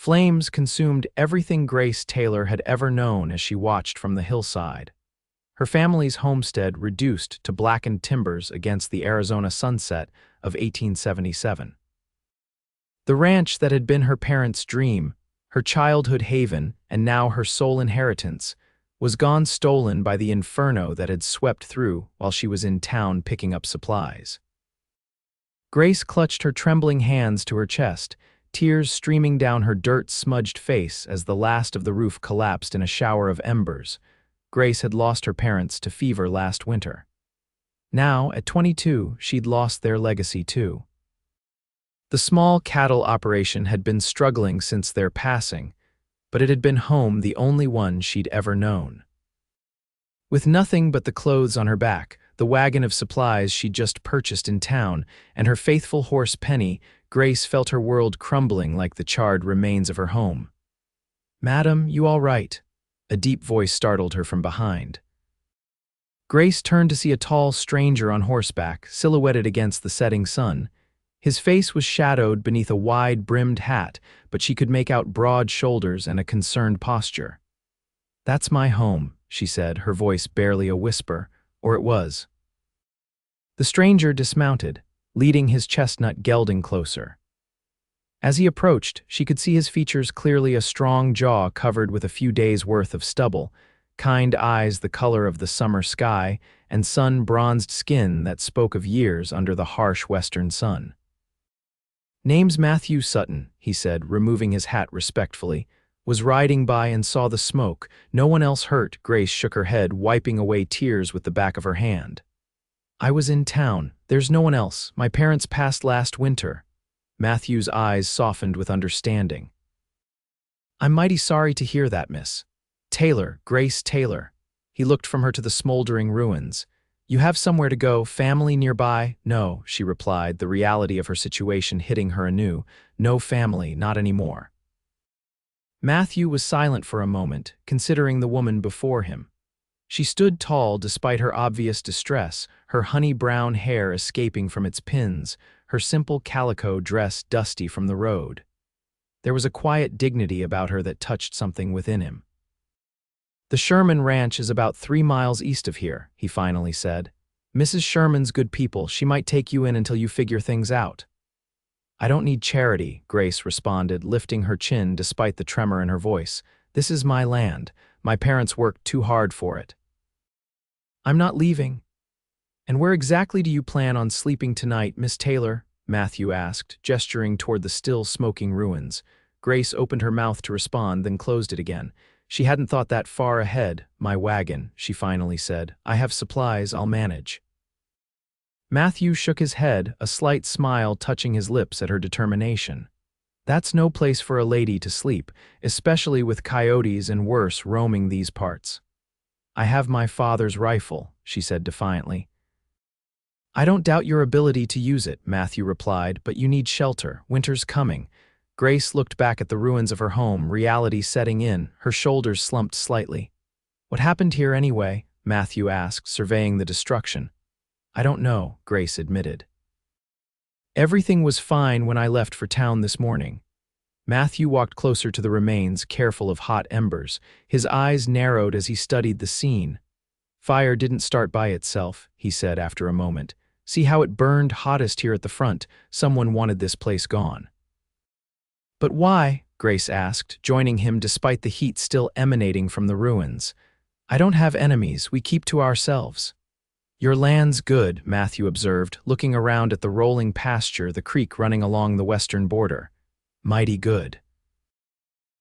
Flames consumed everything Grace Taylor had ever known as she watched from the hillside. Her family's homestead reduced to blackened timbers against the Arizona sunset of 1877. The ranch that had been her parents' dream, her childhood haven, and now her sole inheritance, was gone, stolen by the inferno that had swept through while she was in town picking up supplies. Grace clutched her trembling hands to her chest, tears streaming down her dirt-smudged face as the last of the roof collapsed in a shower of embers. Grace had lost her parents to fever last winter. Now, at 22, she'd lost their legacy too. The small cattle operation had been struggling since their passing, but it had been home, the only one she'd ever known. With nothing but the clothes on her back, the wagon of supplies she'd just purchased in town, and her faithful horse Penny, Grace felt her world crumbling like the charred remains of her home. "Madam, you all right?" A deep voice startled her from behind. Grace turned to see a tall stranger on horseback, silhouetted against the setting sun. His face was shadowed beneath a wide-brimmed hat, but she could make out broad shoulders and a concerned posture. "That's my home," she said, her voice barely a whisper, or it was. The stranger dismounted, leading his chestnut gelding closer. As he approached, she could see his features clearly: a strong jaw covered with a few days' worth of stubble, kind eyes the color of the summer sky, and sun-bronzed skin that spoke of years under the harsh western sun. "Name's Matthew Sutton," he said, removing his hat respectfully. "Was riding by and saw the smoke. No one else hurt." Grace shook her head, wiping away tears with the back of her hand. "I was in town. There's no one else. My parents passed last winter." Matthew's eyes softened with understanding. "I'm mighty sorry to hear that, Miss Taylor, Grace Taylor." He looked from her to the smoldering ruins. "You have somewhere to go, family nearby?" "No," she replied, the reality of her situation hitting her anew. "No family, not anymore." Matthew was silent for a moment, considering the woman before him. She stood tall despite her obvious distress, her honey-brown hair escaping from its pins, her simple calico dress dusty from the road. There was a quiet dignity about her that touched something within him. "The Sherman Ranch is about 3 miles east of here," he finally said. "Mrs. Sherman's good people. She might take you in until you figure things out." "I don't need charity," Grace responded, lifting her chin despite the tremor in her voice. "This is my land. My parents worked too hard for it." "I'm not leaving." "And where exactly do you plan on sleeping tonight, Miss Taylor?" Matthew asked, gesturing toward the still smoking ruins. Grace opened her mouth to respond, then closed it again. She hadn't thought that far ahead. "My wagon," she finally said. "I have supplies, I'll manage." Matthew shook his head, a slight smile touching his lips at her determination. "That's no place for a lady to sleep, especially with coyotes and worse roaming these parts." "I have my father's rifle," she said defiantly. "I don't doubt your ability to use it," Matthew replied, "but you need shelter. Winter's coming." Grace looked back at the ruins of her home, reality setting in, her shoulders slumped slightly. "What happened here anyway?" Matthew asked, surveying the destruction. "I don't know," Grace admitted. "Everything was fine when I left for town this morning." Matthew walked closer to the remains, careful of hot embers. His eyes narrowed as he studied the scene. "Fire didn't start by itself," he said after a moment. "See how it burned hottest here at the front. Someone wanted this place gone." "But why?" Grace asked, joining him despite the heat still emanating from the ruins. "I don't have enemies. We keep to ourselves." "Your land's good," Matthew observed, looking around at the rolling pasture, the creek running along the western border. "Mighty good."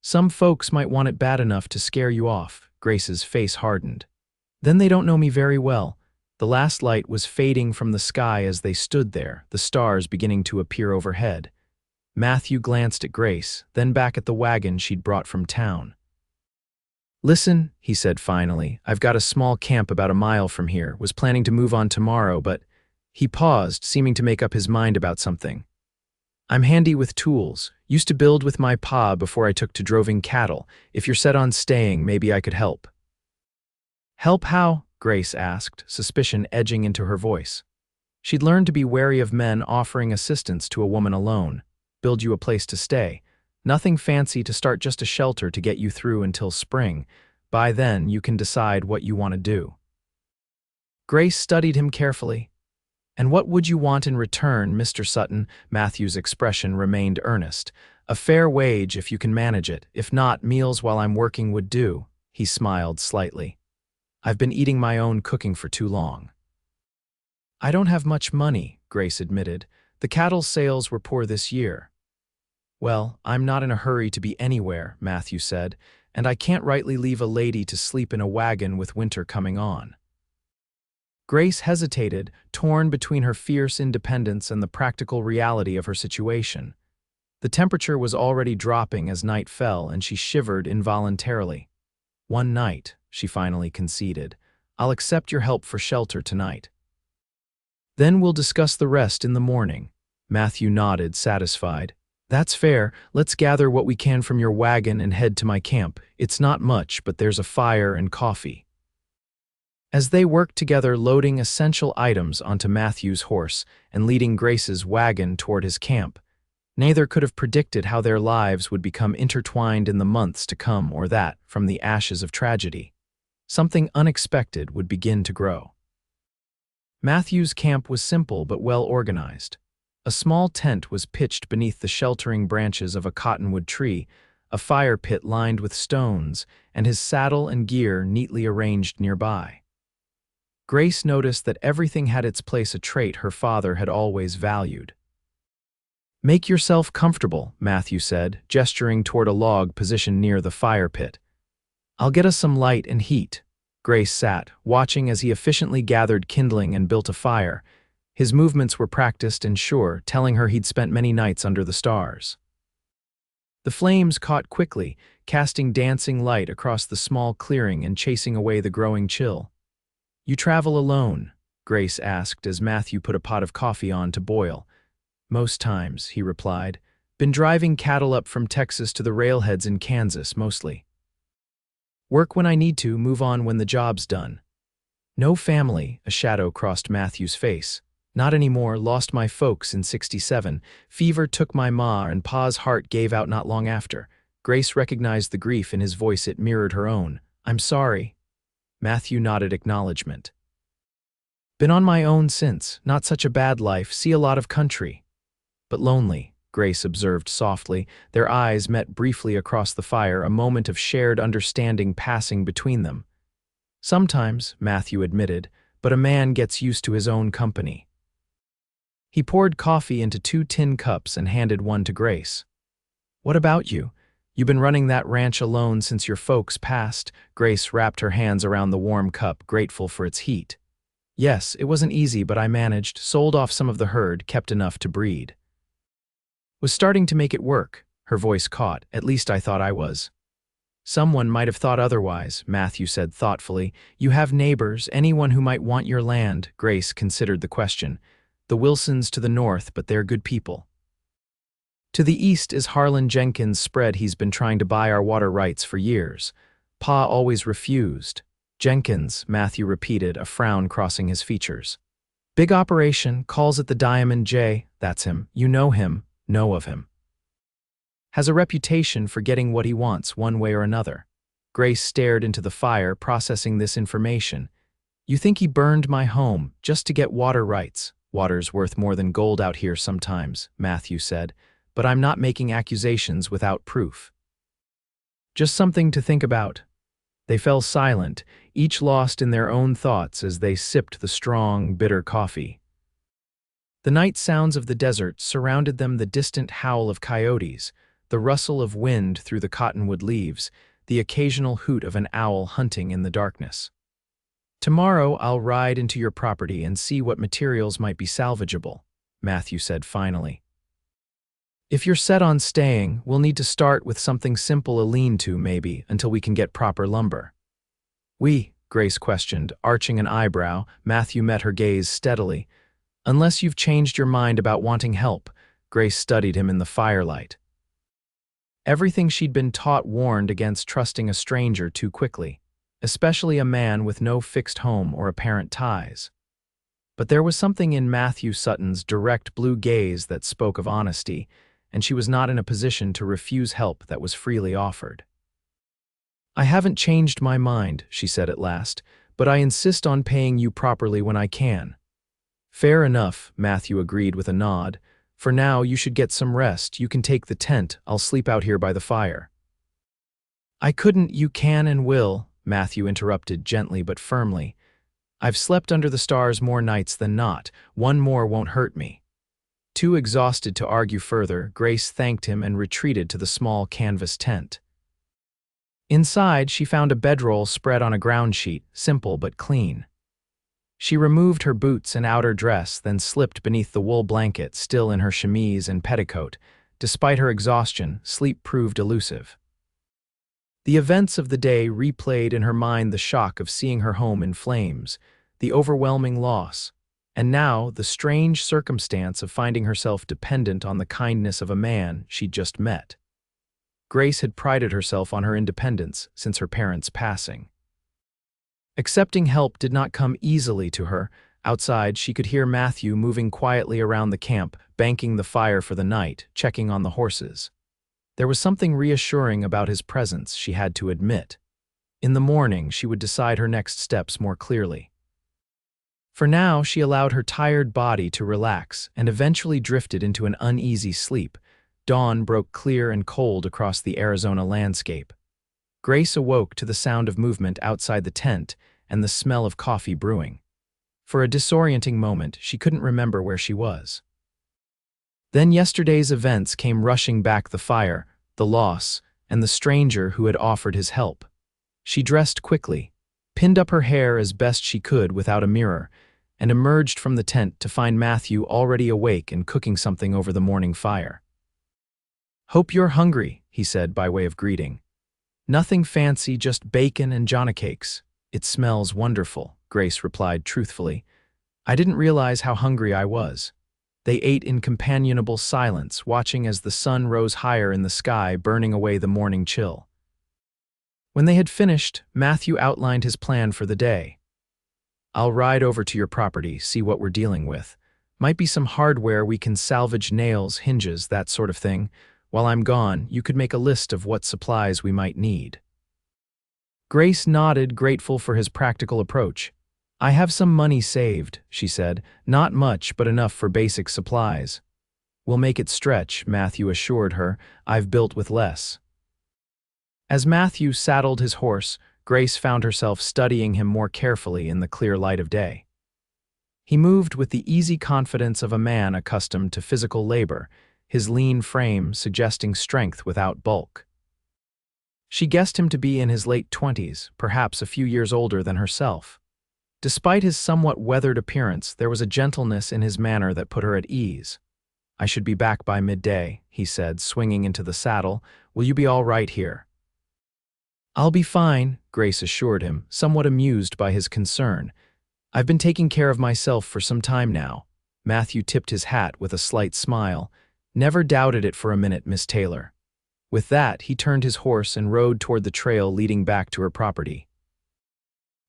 "Some folks might want it bad enough to scare you off." Grace's face hardened. "Then they don't know me very well." The last light was fading from the sky as they stood there, the stars beginning to appear overhead. Matthew glanced at Grace, then back at the wagon she'd brought from town. "Listen," he said finally, "I've got a small camp about a mile from here, was planning to move on tomorrow, but—" He paused, seeming to make up his mind about something. "I'm handy with tools. Used to build with my pa before I took to droving cattle. If you're set on staying, maybe I could help." "Help how?" Grace asked, suspicion edging into her voice. She'd learned to be wary of men offering assistance to a woman alone. "Build you a place to stay." Nothing fancy to start, just a shelter to get you through until spring. By then, you can decide what you want to do. Grace studied him carefully. And what would you want in return, Mr. Sutton? Matthew's expression remained earnest. A fair wage if you can manage it. If not, meals while I'm working would do. He smiled slightly. I've been eating my own cooking for too long. I don't have much money, Grace admitted. The cattle sales were poor this year. Well, I'm not in a hurry to be anywhere, Matthew said, and I can't rightly leave a lady to sleep in a wagon with winter coming on. Grace hesitated, torn between her fierce independence and the practical reality of her situation. The temperature was already dropping as night fell, and she shivered involuntarily. One night, she finally conceded. I'll accept your help for shelter tonight. Then we'll discuss the rest in the morning. Matthew nodded, satisfied. That's fair. Let's gather what we can from your wagon and head to my camp. It's not much, but there's a fire and coffee. As they worked together, loading essential items onto Matthew's horse and leading Grace's wagon toward his camp, neither could have predicted how their lives would become intertwined in the months to come, or that, from the ashes of tragedy, something unexpected would begin to grow. Matthew's camp was simple but well organized. A small tent was pitched beneath the sheltering branches of a cottonwood tree, a fire pit lined with stones, and his saddle and gear neatly arranged nearby. Grace noticed that everything had its place, a trait her father had always valued. Make yourself comfortable, Matthew said, gesturing toward a log positioned near the fire pit. I'll get us some light and heat. Grace sat, watching as he efficiently gathered kindling and built a fire. His movements were practiced and sure, telling her he'd spent many nights under the stars. The flames caught quickly, casting dancing light across the small clearing and chasing away the growing chill. You travel alone? Grace asked as Matthew put a pot of coffee on to boil. Most times, he replied. Been driving cattle up from Texas to the railheads in Kansas, mostly. Work when I need to, move on when the job's done. No family, a shadow crossed Matthew's face. Not anymore, lost my folks in '67. Fever took my ma and pa's heart gave out not long after. Grace recognized the grief in his voice, it mirrored her own. I'm sorry. Matthew nodded acknowledgement. Been on my own since, not such a bad life, see a lot of country. But lonely, Grace observed softly. Their eyes met briefly across the fire, a moment of shared understanding passing between them. Sometimes, Matthew admitted, but a man gets used to his own company. He poured coffee into 2 tin cups and handed one to Grace. What about you? You've been running that ranch alone since your folks passed. Grace wrapped her hands around the warm cup, grateful for its heat. Yes, it wasn't easy, but I managed, sold off some of the herd, kept enough to breed. Was starting to make it work. Her voice caught. At least I thought I was. Someone might have thought otherwise, Matthew said thoughtfully. You have neighbors, anyone who might want your land? Grace considered the question. The Wilsons to the north, but they're good people. To the east is Harlan Jenkins' spread. He's been trying to buy our water rights for years. Pa always refused. Jenkins, Matthew repeated, a frown crossing his features. Big operation, calls it the Diamond J. That's him. You know him, know of him. Has a reputation for getting what he wants one way or another. Grace stared into the fire, processing this information. You think he burned my home just to get water rights? Water's worth more than gold out here sometimes, Matthew said, but I'm not making accusations without proof. Just something to think about. They fell silent, each lost in their own thoughts as they sipped the strong, bitter coffee. The night sounds of the desert surrounded them, the distant howl of coyotes, the rustle of wind through the cottonwood leaves, the occasional hoot of an owl hunting in the darkness. Tomorrow I'll ride into your property and see what materials might be salvageable, Matthew said finally. If you're set on staying, we'll need to start with something simple, a lean-to maybe, until we can get proper lumber. Grace questioned, arching an eyebrow. Matthew met her gaze steadily. Unless you've changed your mind about wanting help, Grace studied him in the firelight. Everything she'd been taught warned against trusting a stranger too quickly, especially a man with no fixed home or apparent ties. But there was something in Matthew Sutton's direct blue gaze that spoke of honesty, and she was not in a position to refuse help that was freely offered. "I haven't changed my mind," she said at last, "but I insist on paying you properly when I can." "Fair enough," Matthew agreed with a nod. "For now, you should get some rest. You can take the tent. I'll sleep out here by the fire." "I couldn't. You can and will," Matthew interrupted gently but firmly. "I've slept under the stars more nights than not. One more won't hurt me." Too exhausted to argue further, Grace thanked him and retreated to the small canvas tent. Inside, she found a bedroll spread on a ground sheet, simple but clean. She removed her boots and outer dress, then slipped beneath the wool blanket, still in her chemise and petticoat. Despite her exhaustion, sleep proved elusive. The events of the day replayed in her mind: the shock of seeing her home in flames, the overwhelming loss, and now the strange circumstance of finding herself dependent on the kindness of a man she'd just met. Grace had prided herself on her independence since her parents' passing. Accepting help did not come easily to her. Outside, she could hear Matthew moving quietly around the camp, banking the fire for the night, checking on the horses. There was something reassuring about his presence, she had to admit. In the morning, she would decide her next steps more clearly. For now, she allowed her tired body to relax and eventually drifted into an uneasy sleep. Dawn broke clear and cold across the Arizona landscape. Grace awoke to the sound of movement outside the tent and the smell of coffee brewing. For a disorienting moment, she couldn't remember where she was. Then yesterday's events came rushing back: the fire, the loss, and the stranger who had offered his help. She dressed quickly, pinned up her hair as best she could without a mirror, and emerged from the tent to find Matthew already awake and cooking something over the morning fire. "Hope you're hungry," he said by way of greeting. "Nothing fancy, just bacon and Jonna cakes." "It smells wonderful," Grace replied truthfully. "I didn't realize how hungry I was." They ate in companionable silence, watching as the sun rose higher in the sky, burning away the morning chill. When they had finished, Matthew outlined his plan for the day. "I'll ride over to your property, see what we're dealing with. Might be some hardware we can salvage: nails, hinges, that sort of thing. While I'm gone, you could make a list of what supplies we might need." Grace nodded, grateful for his practical approach. "I have some money saved," she said. "Not much, but enough for basic supplies." "We'll make it stretch," Matthew assured her. "I've built with less." As Matthew saddled his horse, Grace found herself studying him more carefully in the clear light of day. He moved with the easy confidence of a man accustomed to physical labor, his lean frame suggesting strength without bulk. She guessed him to be in his late 20s, perhaps a few years older than herself. Despite his somewhat weathered appearance, there was a gentleness in his manner that put her at ease. "I should be back by midday," he said, swinging into the saddle. "Will you be all right here?" "I'll be fine," Grace assured him, somewhat amused by his concern. "I've been taking care of myself for some time now." Matthew tipped his hat with a slight smile. "Never doubted it for a minute, Miss Taylor." With that, he turned his horse and rode toward the trail leading back to her property.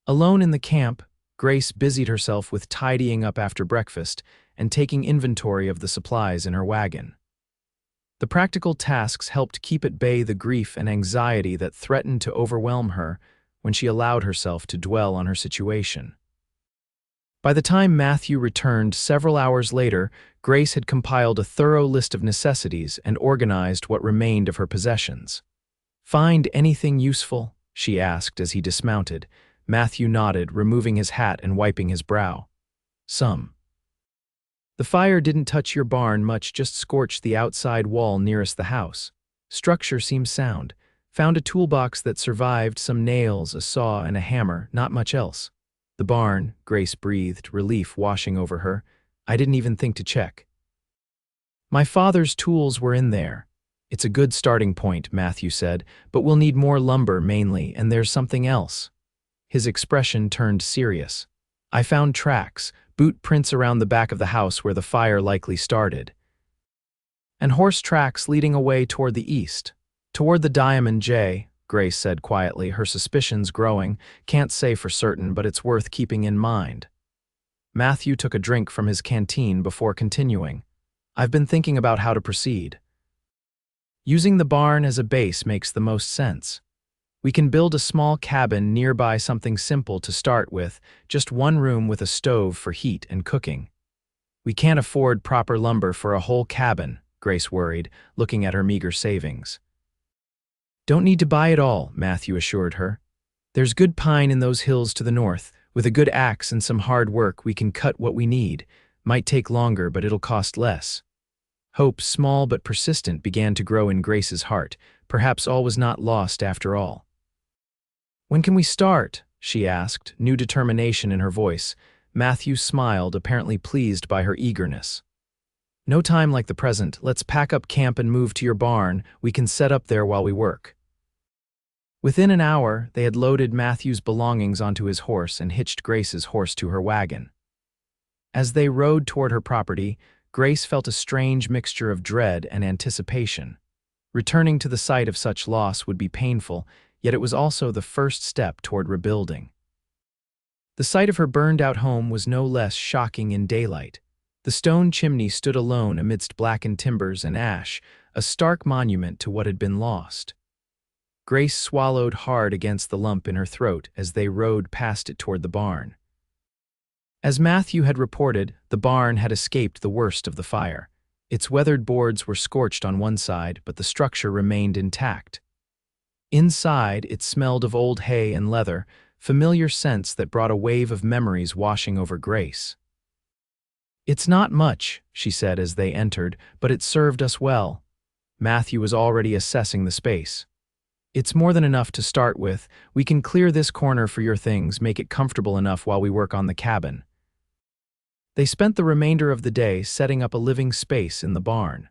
Alone in the camp, Grace busied herself with tidying up after breakfast and taking inventory of the supplies in her wagon. The practical tasks helped keep at bay the grief and anxiety that threatened to overwhelm her when she allowed herself to dwell on her situation. By the time Matthew returned several hours later, Grace had compiled a thorough list of necessities and organized what remained of her possessions. "Find anything useful?" she asked as he dismounted. Matthew nodded, removing his hat and wiping his brow. "Some." "The fire didn't touch your barn much, just scorched the outside wall nearest the house. Structure seems sound. Found a toolbox that survived, some nails, a saw, and a hammer, not much else." "The barn," Grace breathed, relief washing over her. "I didn't even think to check." "My father's tools were in there." "It's a good starting point," Matthew said, "but we'll need more lumber mainly, and there's something else." His expression turned serious. "I found tracks, boot prints around the back of the house where the fire likely started. And horse tracks leading away toward the east. Toward the Diamond J," Grace said quietly, her suspicions growing. "Can't say for certain, but it's worth keeping in mind." Matthew took a drink from his canteen before continuing. "I've been thinking about how to proceed. Using the barn as a base makes the most sense. We can build a small cabin nearby, something simple to start with, just one room with a stove for heat and cooking. We can't afford proper lumber for a whole cabin, Grace worried, looking at her meager savings. Don't need to buy it all, Matthew assured her. There's good pine in those hills to the north. With a good axe and some hard work, we can cut what we need. Might take longer, but it'll cost less. Hope, small but persistent, began to grow in Grace's heart. Perhaps all was not lost after all. When can we start? She asked, new determination in her voice. Matthew smiled, apparently pleased by her eagerness. No time like the present. Let's pack up camp and move to your barn. We can set up there while we work. Within an hour, they had loaded Matthew's belongings onto his horse and hitched Grace's horse to her wagon. As they rode toward her property, Grace felt a strange mixture of dread and anticipation. Returning to the site of such loss would be painful, yet it was also the first step toward rebuilding. The sight of her burned-out home was no less shocking in daylight. The stone chimney stood alone amidst blackened timbers and ash, a stark monument to what had been lost. Grace swallowed hard against the lump in her throat as they rode past it toward the barn. As Matthew had reported, the barn had escaped the worst of the fire. Its weathered boards were scorched on one side, but the structure remained intact. Inside, it smelled of old hay and leather, familiar scents that brought a wave of memories washing over Grace. "It's not much," she said as they entered, "but it served us well." Matthew was already assessing the space. "It's more than enough to start with. We can clear this corner for your things, make it comfortable enough while we work on the cabin." They spent the remainder of the day setting up a living space in the barn.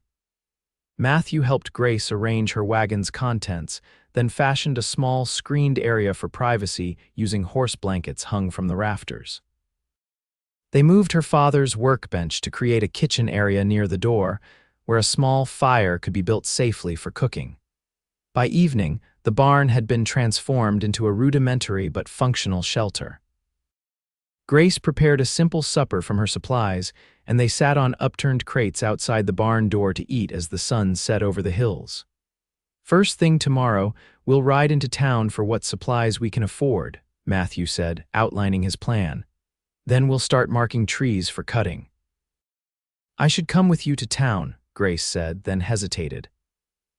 Matthew helped Grace arrange her wagon's contents, then fashioned a small, screened area for privacy using horse blankets hung from the rafters. They moved her father's workbench to create a kitchen area near the door, where a small fire could be built safely for cooking. By evening, the barn had been transformed into a rudimentary but functional shelter. Grace prepared a simple supper from her supplies, and they sat on upturned crates outside the barn door to eat as the sun set over the hills. "First thing tomorrow, we'll ride into town for what supplies we can afford," Matthew said, outlining his plan. "Then we'll start marking trees for cutting." "I should come with you to town," Grace said, then hesitated.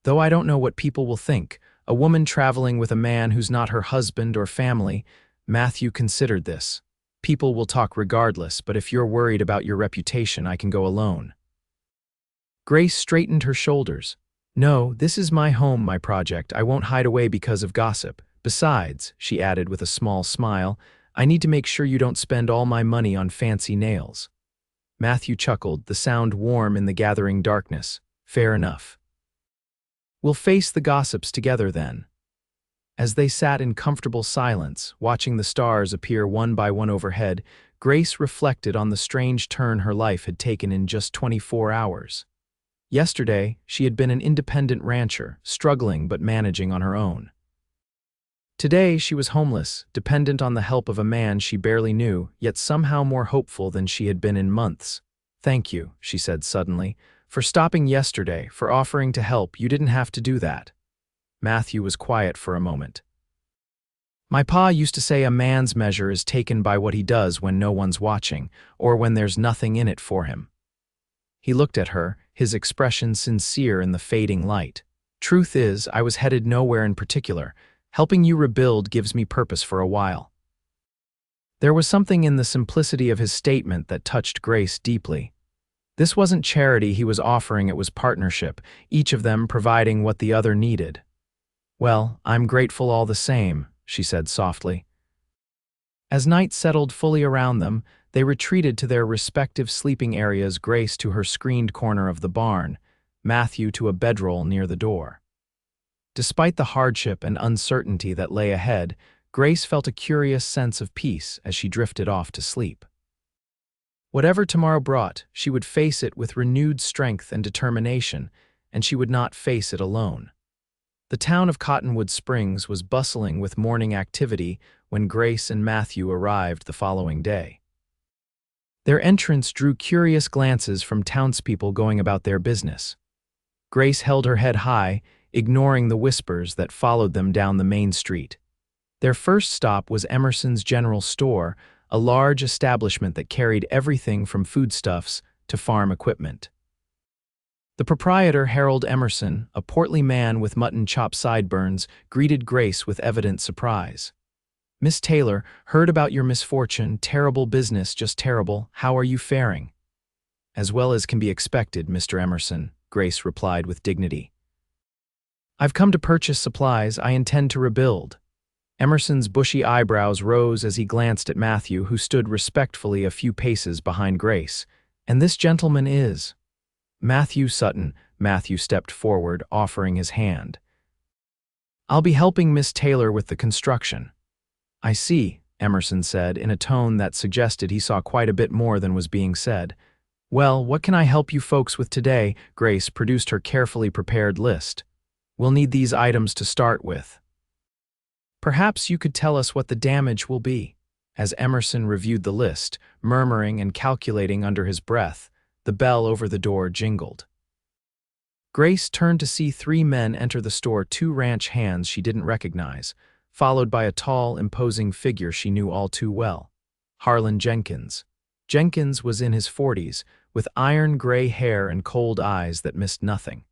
"Though I don't know what people will think, a woman traveling with a man who's not her husband or family." Matthew considered this. "People will talk regardless, but if you're worried about your reputation, I can go alone." Grace straightened her shoulders. "No, this is my home, my project. I won't hide away because of gossip. Besides," she added with a small smile, "I need to make sure you don't spend all my money on fancy nails." Matthew chuckled, the sound warm in the gathering darkness. "Fair enough. We'll face the gossips together then." As they sat in comfortable silence, watching the stars appear one by one overhead, Grace reflected on the strange turn her life had taken in just 24 hours. Yesterday, she had been an independent rancher, struggling but managing on her own. Today, she was homeless, dependent on the help of a man she barely knew, yet somehow more hopeful than she had been in months. "Thank you," she said suddenly, "for stopping yesterday, for offering to help. You didn't have to do that." Matthew was quiet for a moment. "My pa used to say a man's measure is taken by what he does when no one's watching, or when there's nothing in it for him." He looked at her, his expression sincere in the fading light. "Truth is, I was headed nowhere in particular. Helping you rebuild gives me purpose for a while." There was something in the simplicity of his statement that touched Grace deeply. This wasn't charity he was offering, it was partnership, each of them providing what the other needed. "Well, I'm grateful all the same," she said softly. As night settled fully around them, they retreated to their respective sleeping areas, Grace to her screened corner of the barn, Matthew to a bedroll near the door. Despite the hardship and uncertainty that lay ahead, Grace felt a curious sense of peace as she drifted off to sleep. Whatever tomorrow brought, she would face it with renewed strength and determination, and she would not face it alone. The town of Cottonwood Springs was bustling with morning activity when Grace and Matthew arrived the following day. Their entrance drew curious glances from townspeople going about their business. Grace held her head high, ignoring the whispers that followed them down the main street. Their first stop was Emerson's General Store, a large establishment that carried everything from foodstuffs to farm equipment. The proprietor, Harold Emerson, a portly man with mutton chop sideburns, greeted Grace with evident surprise. "Miss Taylor, heard about your misfortune. Terrible business, just terrible. How are you faring?" "As well as can be expected, Mr. Emerson," Grace replied with dignity. "I've come to purchase supplies. I intend to rebuild." Emerson's bushy eyebrows rose as he glanced at Matthew, who stood respectfully a few paces behind Grace. "And this gentleman is—" "Matthew Sutton." Matthew stepped forward, offering his hand. "I'll be helping Miss Taylor with the construction." "I see," Emerson said, in a tone that suggested he saw quite a bit more than was being said. "Well, what can I help you folks with today?" Grace produced her carefully prepared list. "We'll need these items to start with." "Perhaps you could tell us what the damage will be." As Emerson reviewed the list, murmuring and calculating under his breath, the bell over the door jingled. Grace turned to see three men enter the store, two ranch hands she didn't recognize, followed by a tall, imposing figure she knew all too well. Harlan Jenkins. Jenkins was in his 40s, with iron-gray hair and cold eyes that missed nothing.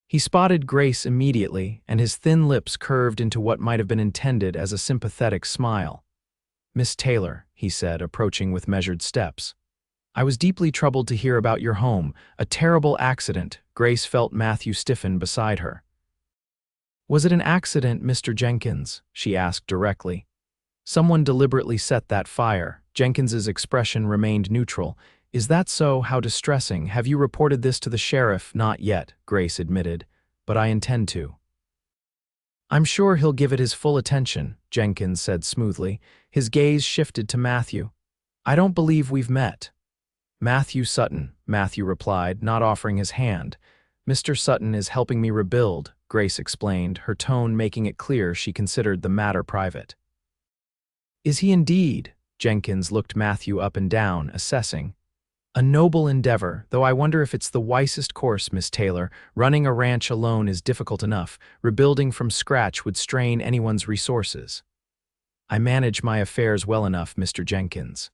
He spotted Grace immediately, and his thin lips curved into what might have been intended as a sympathetic smile. "Miss Taylor," he said, approaching with measured steps. "I was deeply troubled to hear about your home. A terrible accident." Grace felt Matthew stiffen beside her. "Was it an accident, Mr. Jenkins?" she asked directly. "Someone deliberately set that fire." Jenkins's expression remained neutral. "Is that so? How distressing. Have you reported this to the sheriff?" "Not yet," Grace admitted, "but I intend to." "I'm sure he'll give it his full attention," Jenkins said smoothly. His gaze shifted to Matthew. "I don't believe we've met." "Matthew Sutton," Matthew replied, not offering his hand. "Mr. Sutton is helping me rebuild," Grace explained, her tone making it clear she considered the matter private. "Is he indeed?" Jenkins looked Matthew up and down, assessing. "A noble endeavor, though I wonder if it's the wisest course, Miss Taylor. Running a ranch alone is difficult enough. Rebuilding from scratch would strain anyone's resources." "I manage my affairs well enough, Mr. Jenkins."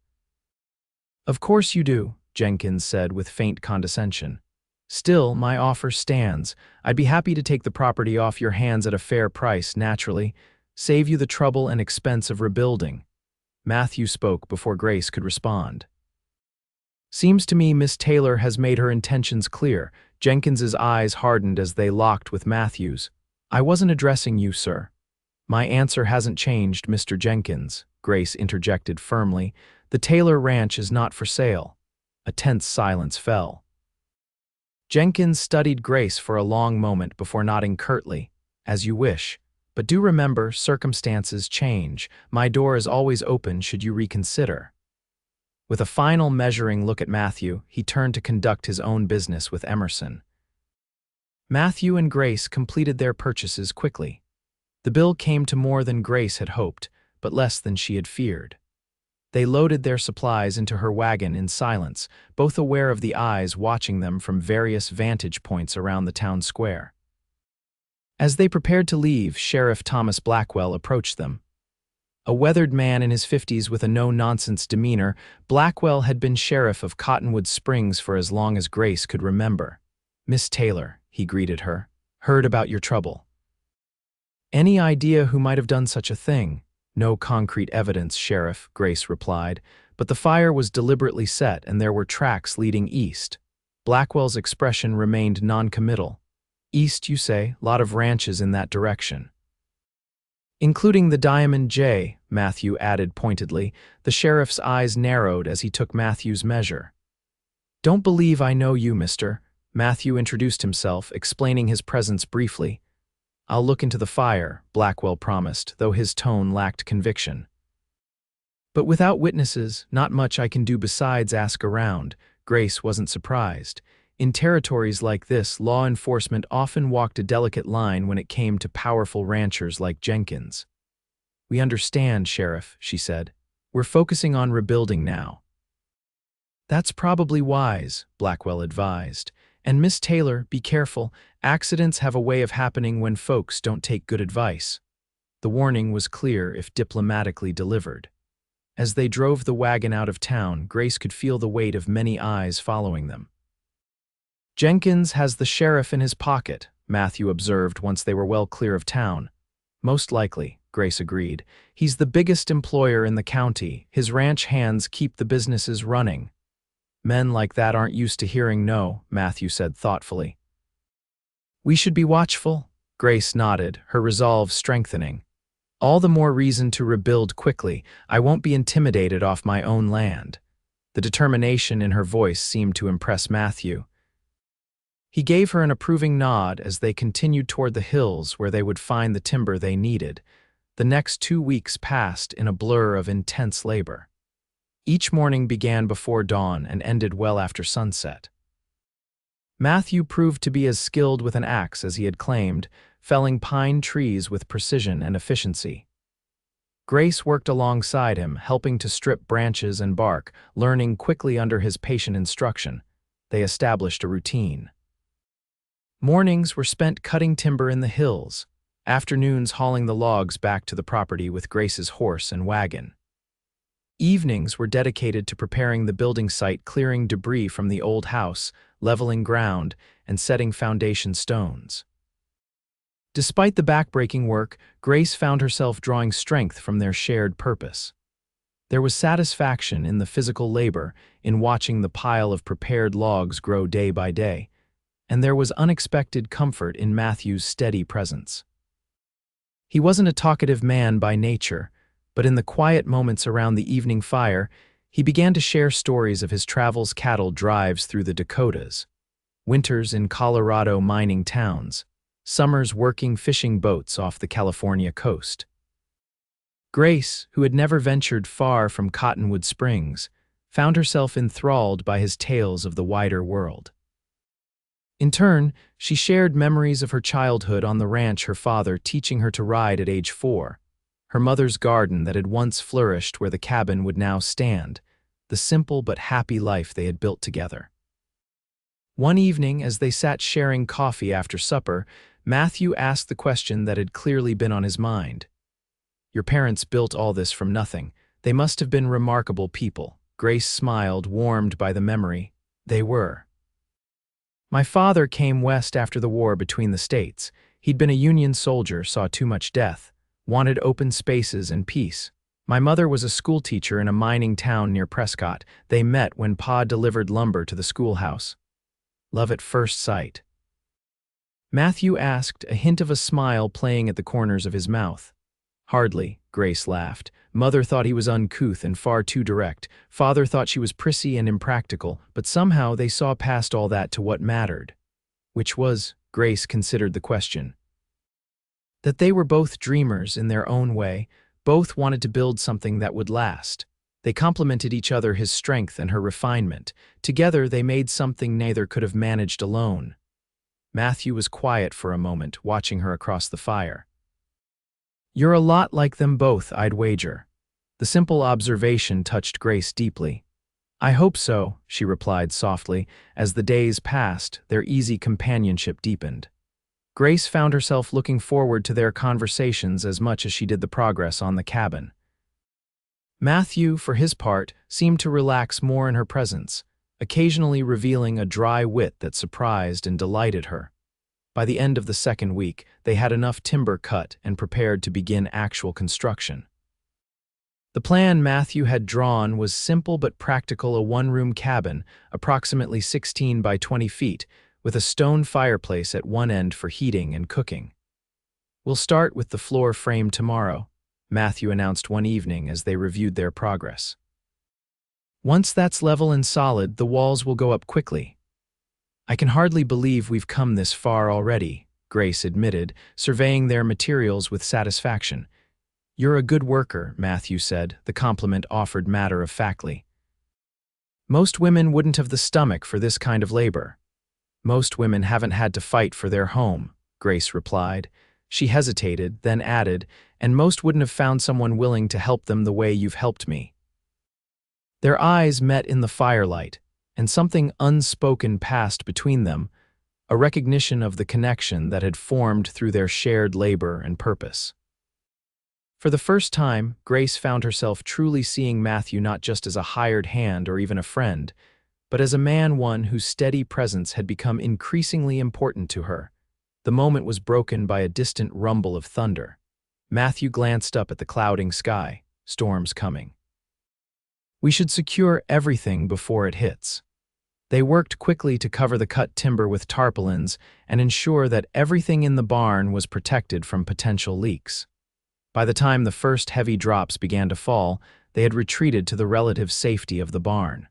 "Of course you do," Jenkins said with faint condescension. "Still, my offer stands. I'd be happy to take the property off your hands at a fair price, naturally. Save you the trouble and expense of rebuilding." Matthew spoke before Grace could respond. "Seems to me Miss Taylor has made her intentions clear." Jenkins's eyes hardened as they locked with Matthew's. "I wasn't addressing you, sir." "My answer hasn't changed, Mr. Jenkins," Grace interjected firmly. "The Taylor Ranch is not for sale." A tense silence fell. Jenkins studied Grace for a long moment before nodding curtly. "As you wish. But do remember, circumstances change. My door is always open should you reconsider." With a final measuring look at Matthew, he turned to conduct his own business with Emerson. Matthew and Grace completed their purchases quickly. The bill came to more than Grace had hoped, but less than she had feared. They loaded their supplies into her wagon in silence, both aware of the eyes watching them from various vantage points around the town square. As they prepared to leave, Sheriff Thomas Blackwell approached them. A weathered man in his 50s with a no-nonsense demeanor, Blackwell had been sheriff of Cottonwood Springs for as long as Grace could remember. "Miss Taylor," he greeted her, "heard about your trouble." "Any idea who might have done such a thing?" "No concrete evidence, Sheriff," Grace replied, "but the fire was deliberately set and there were tracks leading east." Blackwell's expression remained non-committal. "East, you say? Lot of ranches in that direction." "Including the Diamond J," Matthew added pointedly. The sheriff's eyes narrowed as he took Matthew's measure. "Don't believe I know you, mister." Matthew introduced himself, explaining his presence briefly. "I'll look into the fire," Blackwell promised, though his tone lacked conviction. "But without witnesses, not much I can do besides ask around." Grace wasn't surprised. In territories like this, law enforcement often walked a delicate line when it came to powerful ranchers like Jenkins. "We understand, Sheriff," she said. "We're focusing on rebuilding now." "That's probably wise," Blackwell advised. And Miss Taylor, be careful, accidents have a way of happening when folks don't take good advice. The warning was clear if diplomatically delivered. As they drove the wagon out of town, Grace could feel the weight of many eyes following them. Jenkins has the sheriff in his pocket, Matthew observed once they were well clear of town. Most likely, Grace agreed. He's the biggest employer in the county. His ranch hands keep the businesses running. Men like that aren't used to hearing no, Matthew said thoughtfully. We should be watchful, Grace nodded, her resolve strengthening. All the more reason to rebuild quickly. I won't be intimidated off my own land. The determination in her voice seemed to impress Matthew. He gave her an approving nod as they continued toward the hills where they would find the timber they needed. The next 2 weeks passed in a blur of intense labor. Each morning began before dawn and ended well after sunset. Matthew proved to be as skilled with an axe as he had claimed, felling pine trees with precision and efficiency. Grace worked alongside him, helping to strip branches and bark, learning quickly under his patient instruction. They established a routine. Mornings were spent cutting timber in the hills, afternoons hauling the logs back to the property with Grace's horse and wagon. Evenings were dedicated to preparing the building site, clearing debris from the old house, leveling ground, and setting foundation stones. Despite the backbreaking work, Grace found herself drawing strength from their shared purpose. There was satisfaction in the physical labor, in watching the pile of prepared logs grow day by day, and there was unexpected comfort in Matthew's steady presence. He wasn't a talkative man by nature, but in the quiet moments around the evening fire, he began to share stories of his travels, cattle drives through the Dakotas, winters in Colorado mining towns, summers working fishing boats off the California coast. Grace, who had never ventured far from Cottonwood Springs, found herself enthralled by his tales of the wider world. In turn, she shared memories of her childhood on the ranch, her father teaching her to ride at age 4, her mother's garden that had once flourished where the cabin would now stand, the simple but happy life they had built together. One evening, as they sat sharing coffee after supper, Matthew asked the question that had clearly been on his mind. Your parents built all this from nothing. They must have been remarkable people. Grace smiled, warmed by the memory. They were. My father came west after the war between the states. He'd been a Union soldier, saw too much death, wanted open spaces and peace. My mother was a schoolteacher in a mining town near Prescott. They met when Pa delivered lumber to the schoolhouse. Love at first sight. Matthew asked, a hint of a smile playing at the corners of his mouth. Hardly, Grace laughed. Mother thought he was uncouth and far too direct. Father thought she was prissy and impractical, but somehow they saw past all that to what mattered. Which was, Grace considered the question. That they were both dreamers in their own way, both wanted to build something that would last. They complemented each other, his strength and her refinement. Together they made something neither could have managed alone. Matthew was quiet for a moment, watching her across the fire. You're a lot like them both, I'd wager. The simple observation touched Grace deeply. I hope so, she replied softly. As the days passed, their easy companionship deepened. Grace found herself looking forward to their conversations as much as she did the progress on the cabin. Matthew, for his part, seemed to relax more in her presence, occasionally revealing a dry wit that surprised and delighted her. By the end of the second week, they had enough timber cut and prepared to begin actual construction. The plan Matthew had drawn was simple but practical: a one-room cabin, approximately 16 by 20 feet, with a stone fireplace at one end for heating and cooking. We'll start with the floor frame tomorrow, Matthew announced one evening as they reviewed their progress. Once that's level and solid, the walls will go up quickly. I can hardly believe we've come this far already, Grace admitted, surveying their materials with satisfaction. You're a good worker, Matthew said, the compliment offered matter-of-factly. Most women wouldn't have the stomach for this kind of labor. Most women haven't had to fight for their home, Grace replied. She hesitated, then added, and most wouldn't have found someone willing to help them the way you've helped me. Their eyes met in the firelight, and something unspoken passed between them, a recognition of the connection that had formed through their shared labor and purpose. For the first time, Grace found herself truly seeing Matthew not just as a hired hand or even a friend, but as a man, one whose steady presence had become increasingly important to her. The moment was broken by a distant rumble of thunder. Matthew glanced up at the clouding sky. Storm's coming. We should secure everything before it hits. They worked quickly to cover the cut timber with tarpaulins and ensure that everything in the barn was protected from potential leaks. By the time the first heavy drops began to fall, they had retreated to the relative safety of the barn.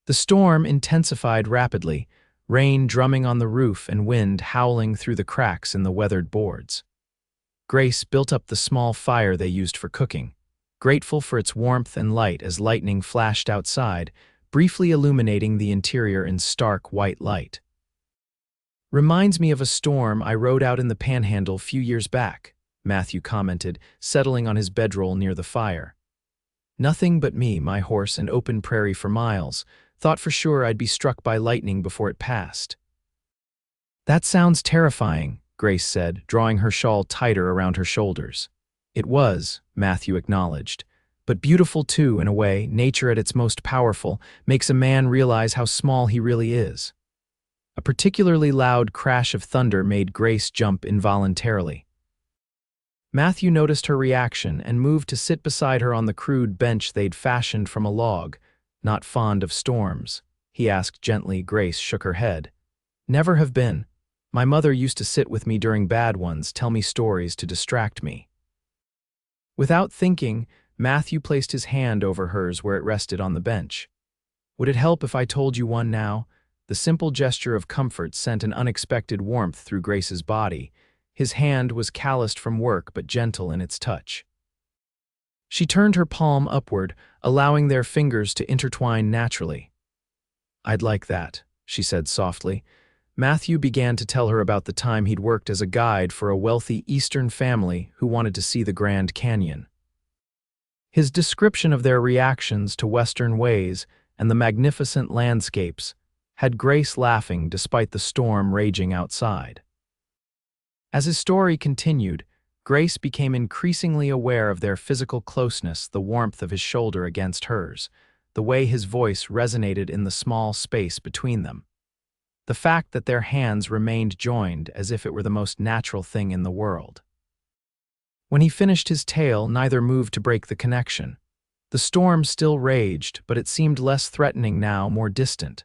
The storm intensified rapidly, rain drumming on the roof and wind howling through the cracks in the weathered boards. Grace built up the small fire they used for cooking, grateful for its warmth and light as lightning flashed outside, briefly illuminating the interior in stark white light. "Reminds me of a storm I rode out in the Panhandle few years back," Matthew commented, settling on his bedroll near the fire. "Nothing but me, my horse, and open prairie for miles. Thought for sure I'd be struck by lightning before it passed." "That sounds terrifying," Grace said, drawing her shawl tighter around her shoulders. "It was," Matthew acknowledged, "but beautiful too, in a way. Nature at its most powerful makes a man realize how small he really is." A particularly loud crash of thunder made Grace jump involuntarily. Matthew noticed her reaction and moved to sit beside her on the crude bench they'd fashioned from a log. "Not fond of storms?" he asked gently. Grace shook her head. "Never have been. My mother used to sit with me during bad ones, tell me stories to distract me." Without thinking, Matthew placed his hand over hers where it rested on the bench. "Would it help if I told you one now?" The simple gesture of comfort sent an unexpected warmth through Grace's body. His hand was calloused from work but gentle in its touch. She turned her palm upward, allowing their fingers to intertwine naturally. "I'd like that," she said softly. Matthew began to tell her about the time he'd worked as a guide for a wealthy Eastern family who wanted to see the Grand Canyon. His description of their reactions to Western ways and the magnificent landscapes had Grace laughing despite the storm raging outside. As his story continued, Grace became increasingly aware of their physical closeness, the warmth of his shoulder against hers, the way his voice resonated in the small space between them. The fact that their hands remained joined as if it were the most natural thing in the world. When he finished his tale, neither moved to break the connection. The storm still raged, but it seemed less threatening now, more distant.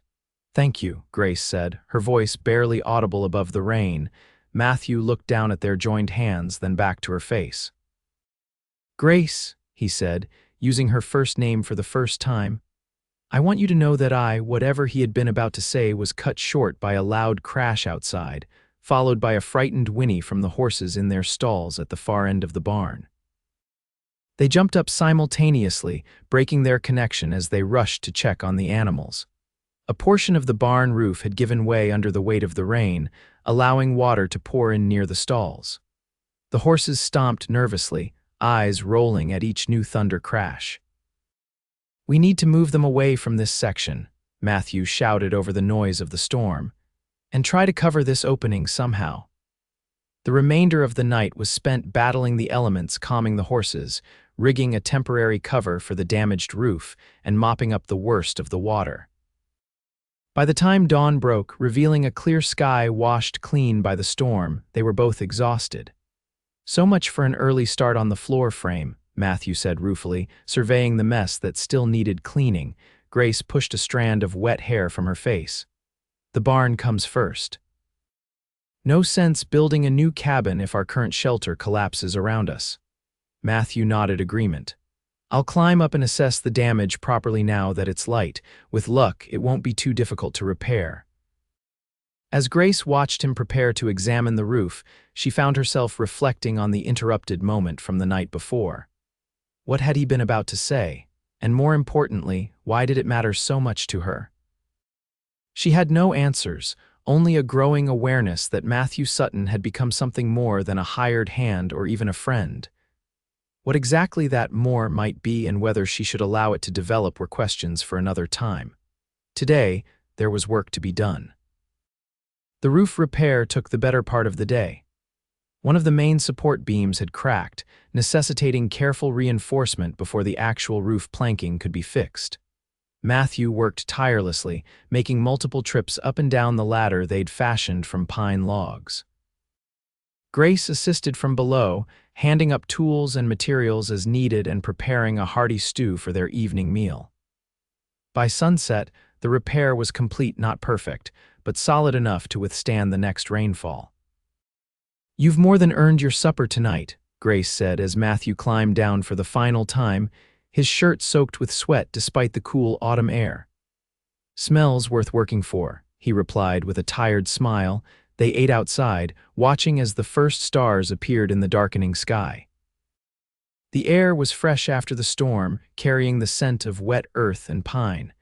"Thank you," Grace said, her voice barely audible above the rain. Matthew looked down at their joined hands, then back to her face. "Grace," he said, using her first name for the first time, "I want you to know that whatever he had been about to say was cut short by a loud crash outside, followed by a frightened whinny from the horses in their stalls at the far end of the barn. They jumped up simultaneously, breaking their connection as they rushed to check on the animals. A portion of the barn roof had given way under the weight of the rain, allowing water to pour in near the stalls. The horses stomped nervously, eyes rolling at each new thunder crash. "We need to move them away from this section," Matthew shouted over the noise of the storm, "and try to cover this opening somehow." The remainder of the night was spent battling the elements, calming the horses, rigging a temporary cover for the damaged roof, and mopping up the worst of the water. By the time dawn broke, revealing a clear sky washed clean by the storm, they were both exhausted. "So much for an early start on the floor frame," Matthew said ruefully, surveying the mess that still needed cleaning. Grace pushed a strand of wet hair from her face. "The barn comes first. No sense building a new cabin if our current shelter collapses around us." Matthew nodded agreement. "I'll climb up and assess the damage properly now that it's light. With luck, it won't be too difficult to repair." As Grace watched him prepare to examine the roof, she found herself reflecting on the interrupted moment from the night before. What had he been about to say? And more importantly, why did it matter so much to her? She had no answers, only a growing awareness that Matthew Sutton had become something more than a hired hand or even a friend. What exactly that more might be and whether she should allow it to develop were questions for another time. Today, there was work to be done. The roof repair took the better part of the day. One of the main support beams had cracked, necessitating careful reinforcement before the actual roof planking could be fixed. Matthew worked tirelessly, making multiple trips up and down the ladder they'd fashioned from pine logs. Grace assisted from below, handing up tools and materials as needed and preparing a hearty stew for their evening meal. By sunset, the repair was complete, not perfect, but solid enough to withstand the next rainfall. "You've more than earned your supper tonight," Grace said as Matthew climbed down for the final time, his shirt soaked with sweat despite the cool autumn air. "Smells worth working for," he replied with a tired smile. They ate outside, watching as the first stars appeared in the darkening sky. The air was fresh after the storm, carrying the scent of wet earth and pine.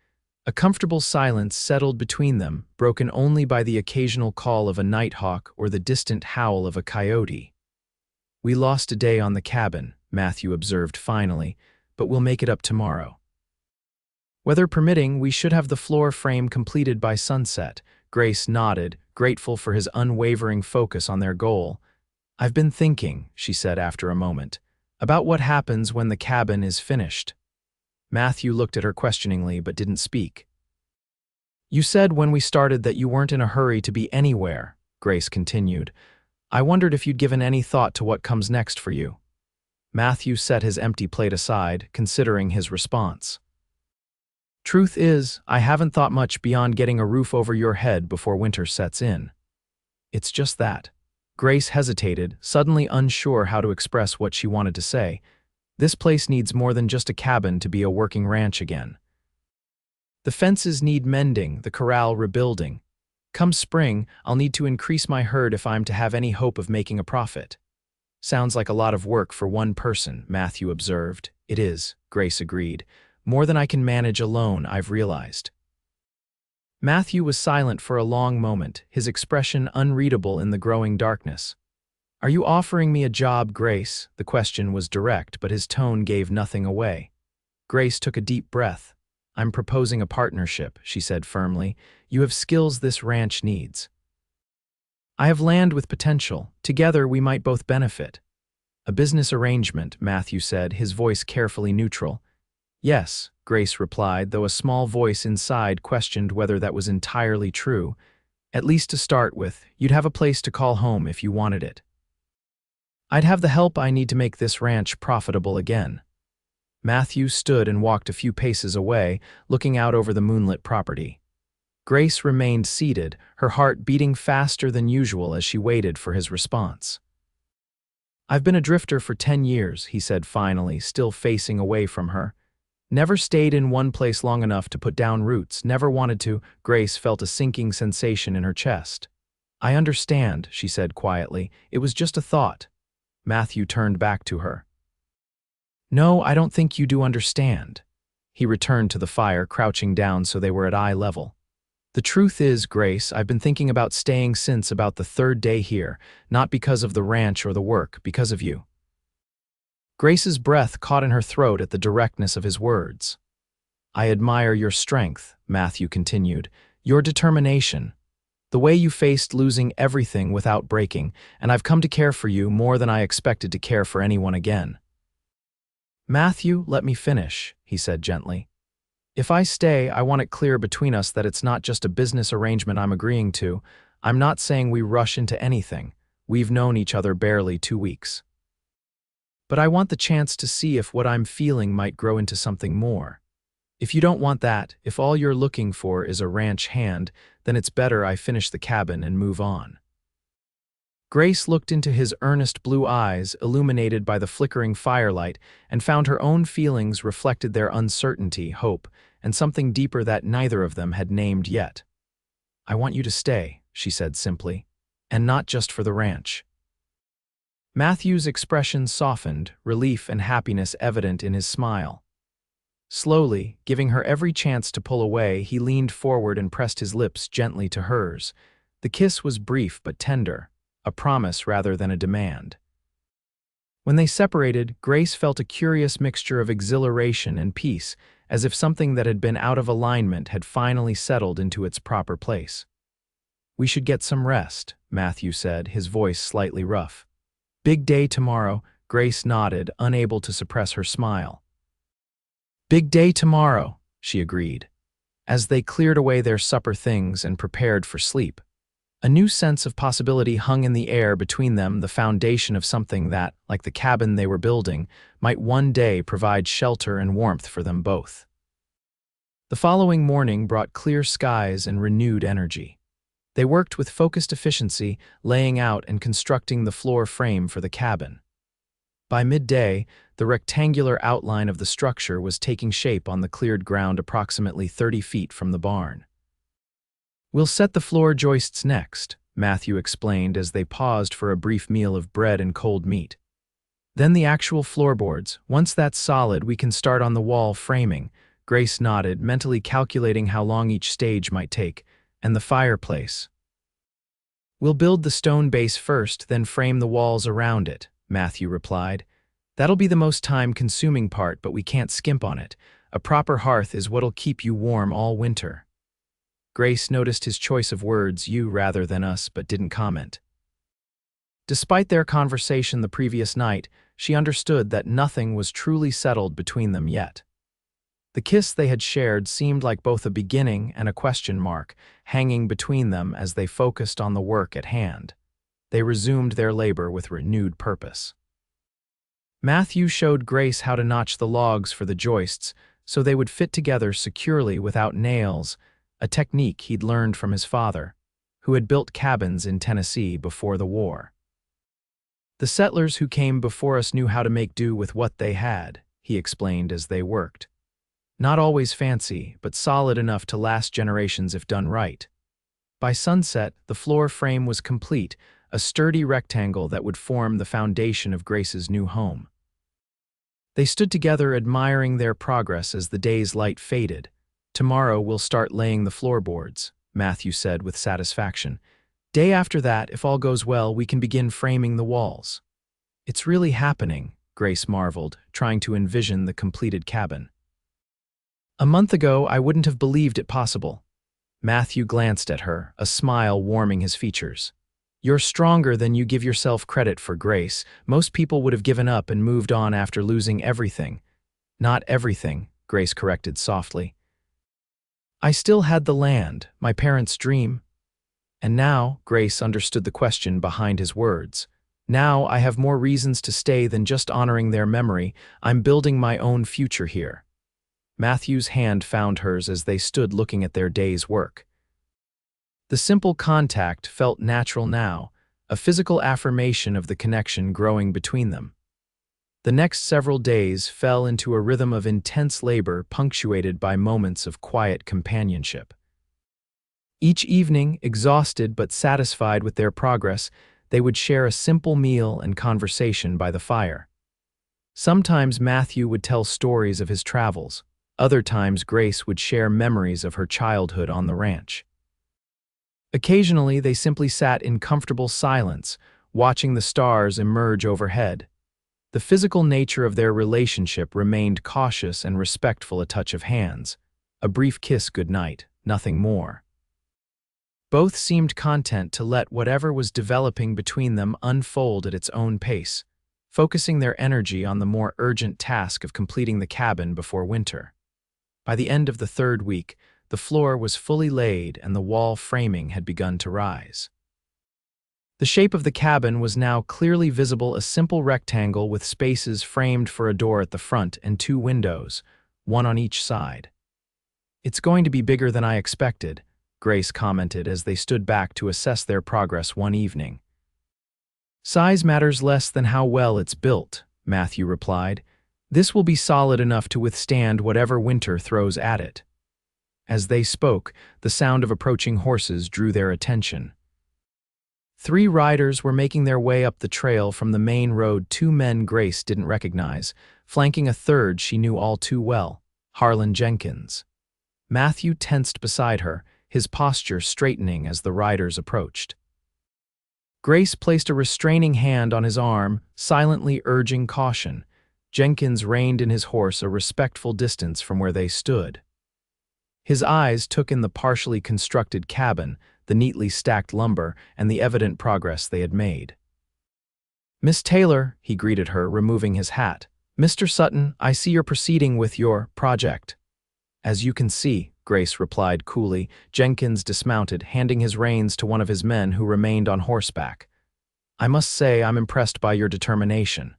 A comfortable silence settled between them, broken only by the occasional call of a nighthawk or the distant howl of a coyote. "We lost a day on the cabin," Matthew observed finally, "but we'll make it up tomorrow." "Weather permitting, we should have the floor frame completed by sunset." Grace nodded, grateful for his unwavering focus on their goal. "I've been thinking," she said after a moment, "about what happens when the cabin is finished." Matthew looked at her questioningly but didn't speak. "You said when we started that you weren't in a hurry to be anywhere," Grace continued. "I wondered if you'd given any thought to what comes next for you." Matthew set his empty plate aside, considering his response. "Truth is, I haven't thought much beyond getting a roof over your head before winter sets in." "It's just that." Grace hesitated, suddenly unsure how to express what she wanted to say. "This place needs more than just a cabin to be a working ranch again. The fences need mending, the corral rebuilding. Come spring, I'll need to increase my herd if I'm to have any hope of making a profit." "Sounds like a lot of work for one person," Matthew observed. "It is," Grace agreed. "More than I can manage alone, I've realized." Matthew was silent for a long moment, his expression unreadable in the growing darkness. "Are you offering me a job, Grace?" The question was direct, but his tone gave nothing away. Grace took a deep breath. "I'm proposing a partnership," she said firmly. "You have skills this ranch needs. I have land with potential. Together we might both benefit." "A business arrangement," Matthew said, his voice carefully neutral. "Yes," Grace replied, though a small voice inside questioned whether that was entirely true. "At least to start with, you'd have a place to call home if you wanted it. I'd have the help I need to make this ranch profitable again." Matthew stood and walked a few paces away, looking out over the moonlit property. Grace remained seated, her heart beating faster than usual as she waited for his response. "I've been a drifter for 10 years, he said finally, still facing away from her. "Never stayed in one place long enough to put down roots, never wanted to." Grace felt a sinking sensation in her chest. "I understand," she said quietly. "It was just a thought." Matthew turned back to her. "No, I don't think you do understand." He returned to the fire, crouching down so they were at eye level. "The truth is, Grace, I've been thinking about staying since about the 3rd day here, not because of the ranch or the work, because of you." Grace's breath caught in her throat at the directness of his words. "I admire your strength," Matthew continued, "your determination, the way you faced losing everything without breaking, and I've come to care for you more than I expected to care for anyone again." "Matthew, let me finish," he said gently. "If I stay, I want it clear between us that it's not just a business arrangement I'm agreeing to. I'm not saying we rush into anything. We've known each other barely 2 weeks. But I want the chance to see if what I'm feeling might grow into something more. If you don't want that, if all you're looking for is a ranch hand, then it's better I finish the cabin and move on." Grace looked into his earnest blue eyes, illuminated by the flickering firelight, and found her own feelings reflected their uncertainty, hope, and something deeper that neither of them had named yet. "I want you to stay," she said simply, "and not just for the ranch." Matthew's expression softened, relief and happiness evident in his smile. Slowly, giving her every chance to pull away, he leaned forward and pressed his lips gently to hers. The kiss was brief but tender, a promise rather than a demand. When they separated, Grace felt a curious mixture of exhilaration and peace, as if something that had been out of alignment had finally settled into its proper place. "We should get some rest," Matthew said, his voice slightly rough. "Big day tomorrow," Grace nodded, unable to suppress her smile. "Big day tomorrow," she agreed. As they cleared away their supper things and prepared for sleep, a new sense of possibility hung in the air between them, the foundation of something that, like the cabin they were building, might one day provide shelter and warmth for them both. The following morning brought clear skies and renewed energy. They worked with focused efficiency, laying out and constructing the floor frame for the cabin. By midday, the rectangular outline of the structure was taking shape on the cleared ground approximately 30 feet from the barn. "We'll set the floor joists next," Matthew explained as they paused for a brief meal of bread and cold meat. "Then the actual floorboards. Once that's solid, we can start on the wall framing." Grace nodded, mentally calculating how long each stage might take. "And the fireplace." "We'll build the stone base first, then frame the walls around it," Matthew replied. "That'll be the most time-consuming part, but we can't skimp on it. A proper hearth is what'll keep you warm all winter." Grace noticed his choice of words, "you" rather than "us," but didn't comment. Despite their conversation the previous night, she understood that nothing was truly settled between them yet. The kiss they had shared seemed like both a beginning and a question mark, hanging between them as they focused on the work at hand. They resumed their labor with renewed purpose. Matthew showed Grace how to notch the logs for the joists so they would fit together securely without nails, a technique he'd learned from his father, who had built cabins in Tennessee before the war. "The settlers who came before us knew how to make do with what they had," he explained as they worked. "Not always fancy, but solid enough to last generations if done right." By sunset, the floor frame was complete, a sturdy rectangle that would form the foundation of Grace's new home. They stood together admiring their progress as the day's light faded. "Tomorrow we'll start laying the floorboards," Matthew said with satisfaction. "Day after that, if all goes well, we can begin framing the walls." "It's really happening," Grace marveled, trying to envision the completed cabin. "A month ago, I wouldn't have believed it possible." Matthew glanced at her, a smile warming his features. "You're stronger than you give yourself credit for, Grace. Most people would have given up and moved on after losing everything." "Not everything," Grace corrected softly. "I still had the land, my parents' dream. And now," Grace understood the question behind his words, "now I have more reasons to stay than just honoring their memory. I'm building my own future here." Matthew's hand found hers as they stood looking at their day's work. The simple contact felt natural now, a physical affirmation of the connection growing between them. The next several days fell into a rhythm of intense labor punctuated by moments of quiet companionship. Each evening, exhausted but satisfied with their progress, they would share a simple meal and conversation by the fire. Sometimes Matthew would tell stories of his travels. Other times Grace would share memories of her childhood on the ranch. Occasionally they simply sat in comfortable silence, watching the stars emerge overhead. The physical nature of their relationship remained cautious and respectful, a touch of hands, a brief kiss goodnight, nothing more. Both seemed content to let whatever was developing between them unfold at its own pace, focusing their energy on the more urgent task of completing the cabin before winter. By the end of the third week, the floor was fully laid and the wall framing had begun to rise. The shape of the cabin was now clearly visible, a simple rectangle with spaces framed for a door at the front and 2 windows, one on each side. "It's going to be bigger than I expected," Grace commented as they stood back to assess their progress one evening. "Size matters less than how well it's built," Matthew replied. "This will be solid enough to withstand whatever winter throws at it." As they spoke, the sound of approaching horses drew their attention. 3 riders were making their way up the trail from the main road, 2 men Grace didn't recognize, flanking a third she knew all too well, Harlan Jenkins. Matthew tensed beside her, his posture straightening as the riders approached. Grace placed a restraining hand on his arm, silently urging caution. Jenkins reined in his horse a respectful distance from where they stood. His eyes took in the partially constructed cabin, the neatly stacked lumber, and the evident progress they had made. "Miss Taylor," he greeted her, removing his hat. "Mr. Sutton, I see you're proceeding with your project." "As you can see," Grace replied coolly. Jenkins dismounted, handing his reins to one of his men who remained on horseback. "I must say I'm impressed by your determination.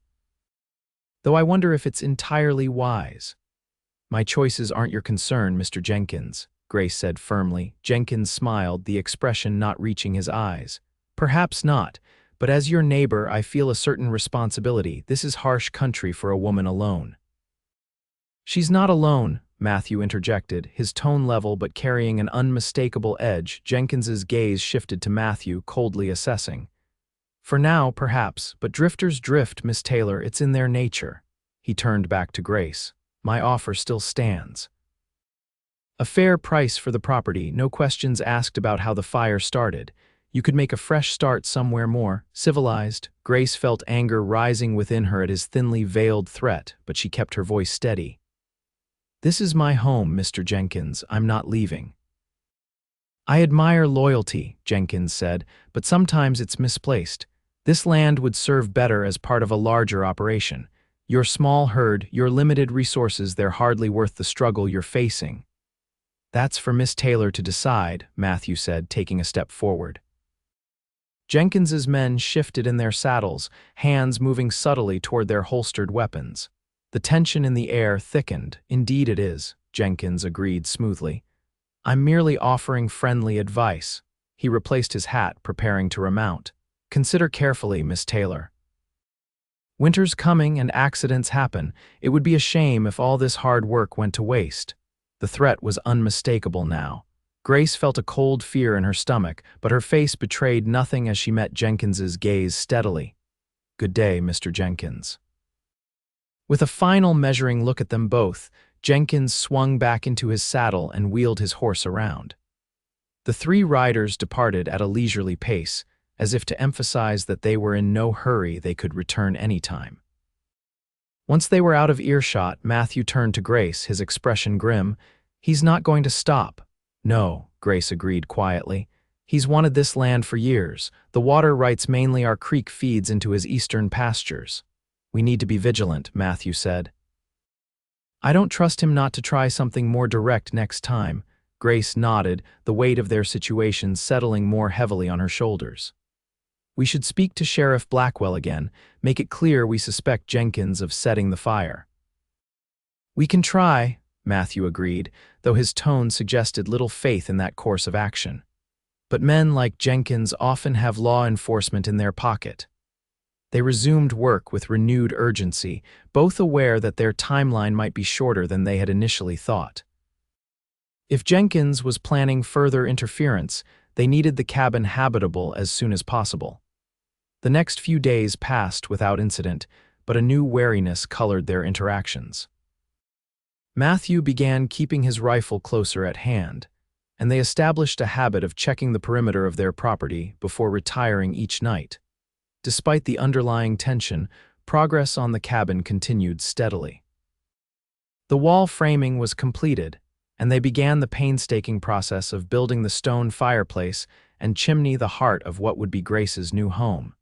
Though I wonder if it's entirely wise." "My choices aren't your concern, Mr. Jenkins," Grace said firmly. Jenkins smiled, the expression not reaching his eyes. "Perhaps not, but as your neighbor I feel a certain responsibility. This is harsh country for a woman alone." "She's not alone," Matthew interjected, his tone level but carrying an unmistakable edge. Jenkins's gaze shifted to Matthew, coldly assessing. "For now, perhaps, but drifters drift, Miss Taylor, it's in their nature." He turned back to Grace. "My offer still stands. A fair price for the property, no questions asked about how the fire started. You could make a fresh start somewhere more civilized." Grace felt anger rising within her at his thinly veiled threat, but she kept her voice steady. "This is my home, Mr. Jenkins. I'm not leaving." "I admire loyalty," Jenkins said, "but sometimes it's misplaced. This land would serve better as part of a larger operation. Your small herd, your limited resources, they're hardly worth the struggle you're facing." "That's for Miss Taylor to decide," Matthew said, taking a step forward. Jenkins's men shifted in their saddles, hands moving subtly toward their holstered weapons. The tension in the air thickened. "Indeed it is," Jenkins agreed smoothly. "I'm merely offering friendly advice." He replaced his hat, preparing to remount. "Consider carefully, Miss Taylor. Winter's coming and accidents happen. It would be a shame if all this hard work went to waste." The threat was unmistakable now. Grace felt a cold fear in her stomach, but her face betrayed nothing as she met Jenkins's gaze steadily. "Good day, Mr. Jenkins." With a final measuring look at them both, Jenkins swung back into his saddle and wheeled his horse around. The three riders departed at a leisurely pace, as if to emphasize that they were in no hurry, they could return any time. Once they were out of earshot, Matthew turned to Grace, his expression grim. "He's not going to stop." "No," Grace agreed quietly. "He's wanted this land for years. The water rights mainly our creek feeds into his eastern pastures." "We need to be vigilant," Matthew said. "I don't trust him not to try something more direct next time." Grace nodded, the weight of their situation settling more heavily on her shoulders. "We should speak to Sheriff Blackwell again, make it clear we suspect Jenkins of setting the fire." "We can try," Matthew agreed, though his tone suggested little faith in that course of action. But men like Jenkins often have law enforcement in their pocket. They resumed work with renewed urgency, both aware that their timeline might be shorter than they had initially thought. If Jenkins was planning further interference, they needed the cabin habitable as soon as possible. The next few days passed without incident, but a new wariness colored their interactions. Matthew began keeping his rifle closer at hand, and they established a habit of checking the perimeter of their property before retiring each night. Despite the underlying tension, progress on the cabin continued steadily. The wall framing was completed, and they began the painstaking process of building the stone fireplace and chimney, the heart of what would be Grace's new home.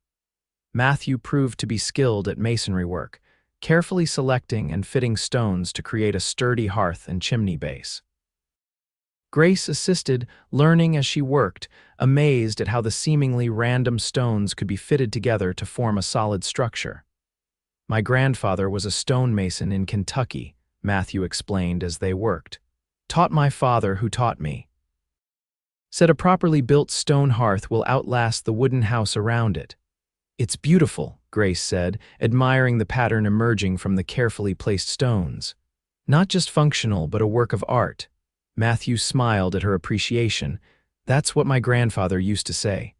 Matthew proved to be skilled at masonry work, carefully selecting and fitting stones to create a sturdy hearth and chimney base. Grace assisted, learning as she worked, amazed at how the seemingly random stones could be fitted together to form a solid structure. "My grandfather was a stonemason in Kentucky," Matthew explained as they worked. "Taught my father, who taught me. Said a properly built stone hearth will outlast the wooden house around it." "It's beautiful," Grace said, admiring the pattern emerging from the carefully placed stones. "Not just functional, but a work of art." Matthew smiled at her appreciation. "That's what my grandfather used to say.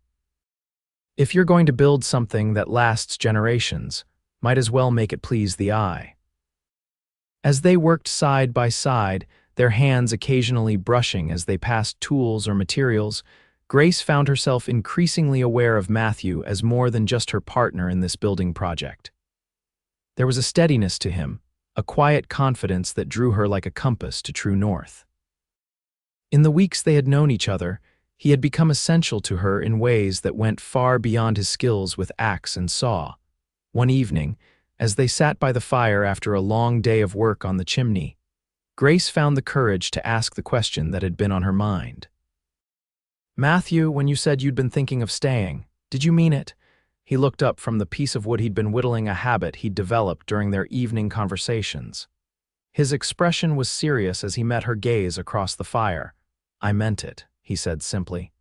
If you're going to build something that lasts generations, might as well make it please the eye." As they worked side by side, their hands occasionally brushing as they passed tools or materials, Grace found herself increasingly aware of Matthew as more than just her partner in this building project. There was a steadiness to him, a quiet confidence that drew her like a compass to true north. In the weeks they had known each other, he had become essential to her in ways that went far beyond his skills with axe and saw. One evening, as they sat by the fire after a long day of work on the chimney, Grace found the courage to ask the question that had been on her mind. "Matthew, when you said you'd been thinking of staying, did you mean it?" He looked up from the piece of wood he'd been whittling, a habit he'd developed during their evening conversations. His expression was serious as he met her gaze across the fire. "I meant it," he said simply.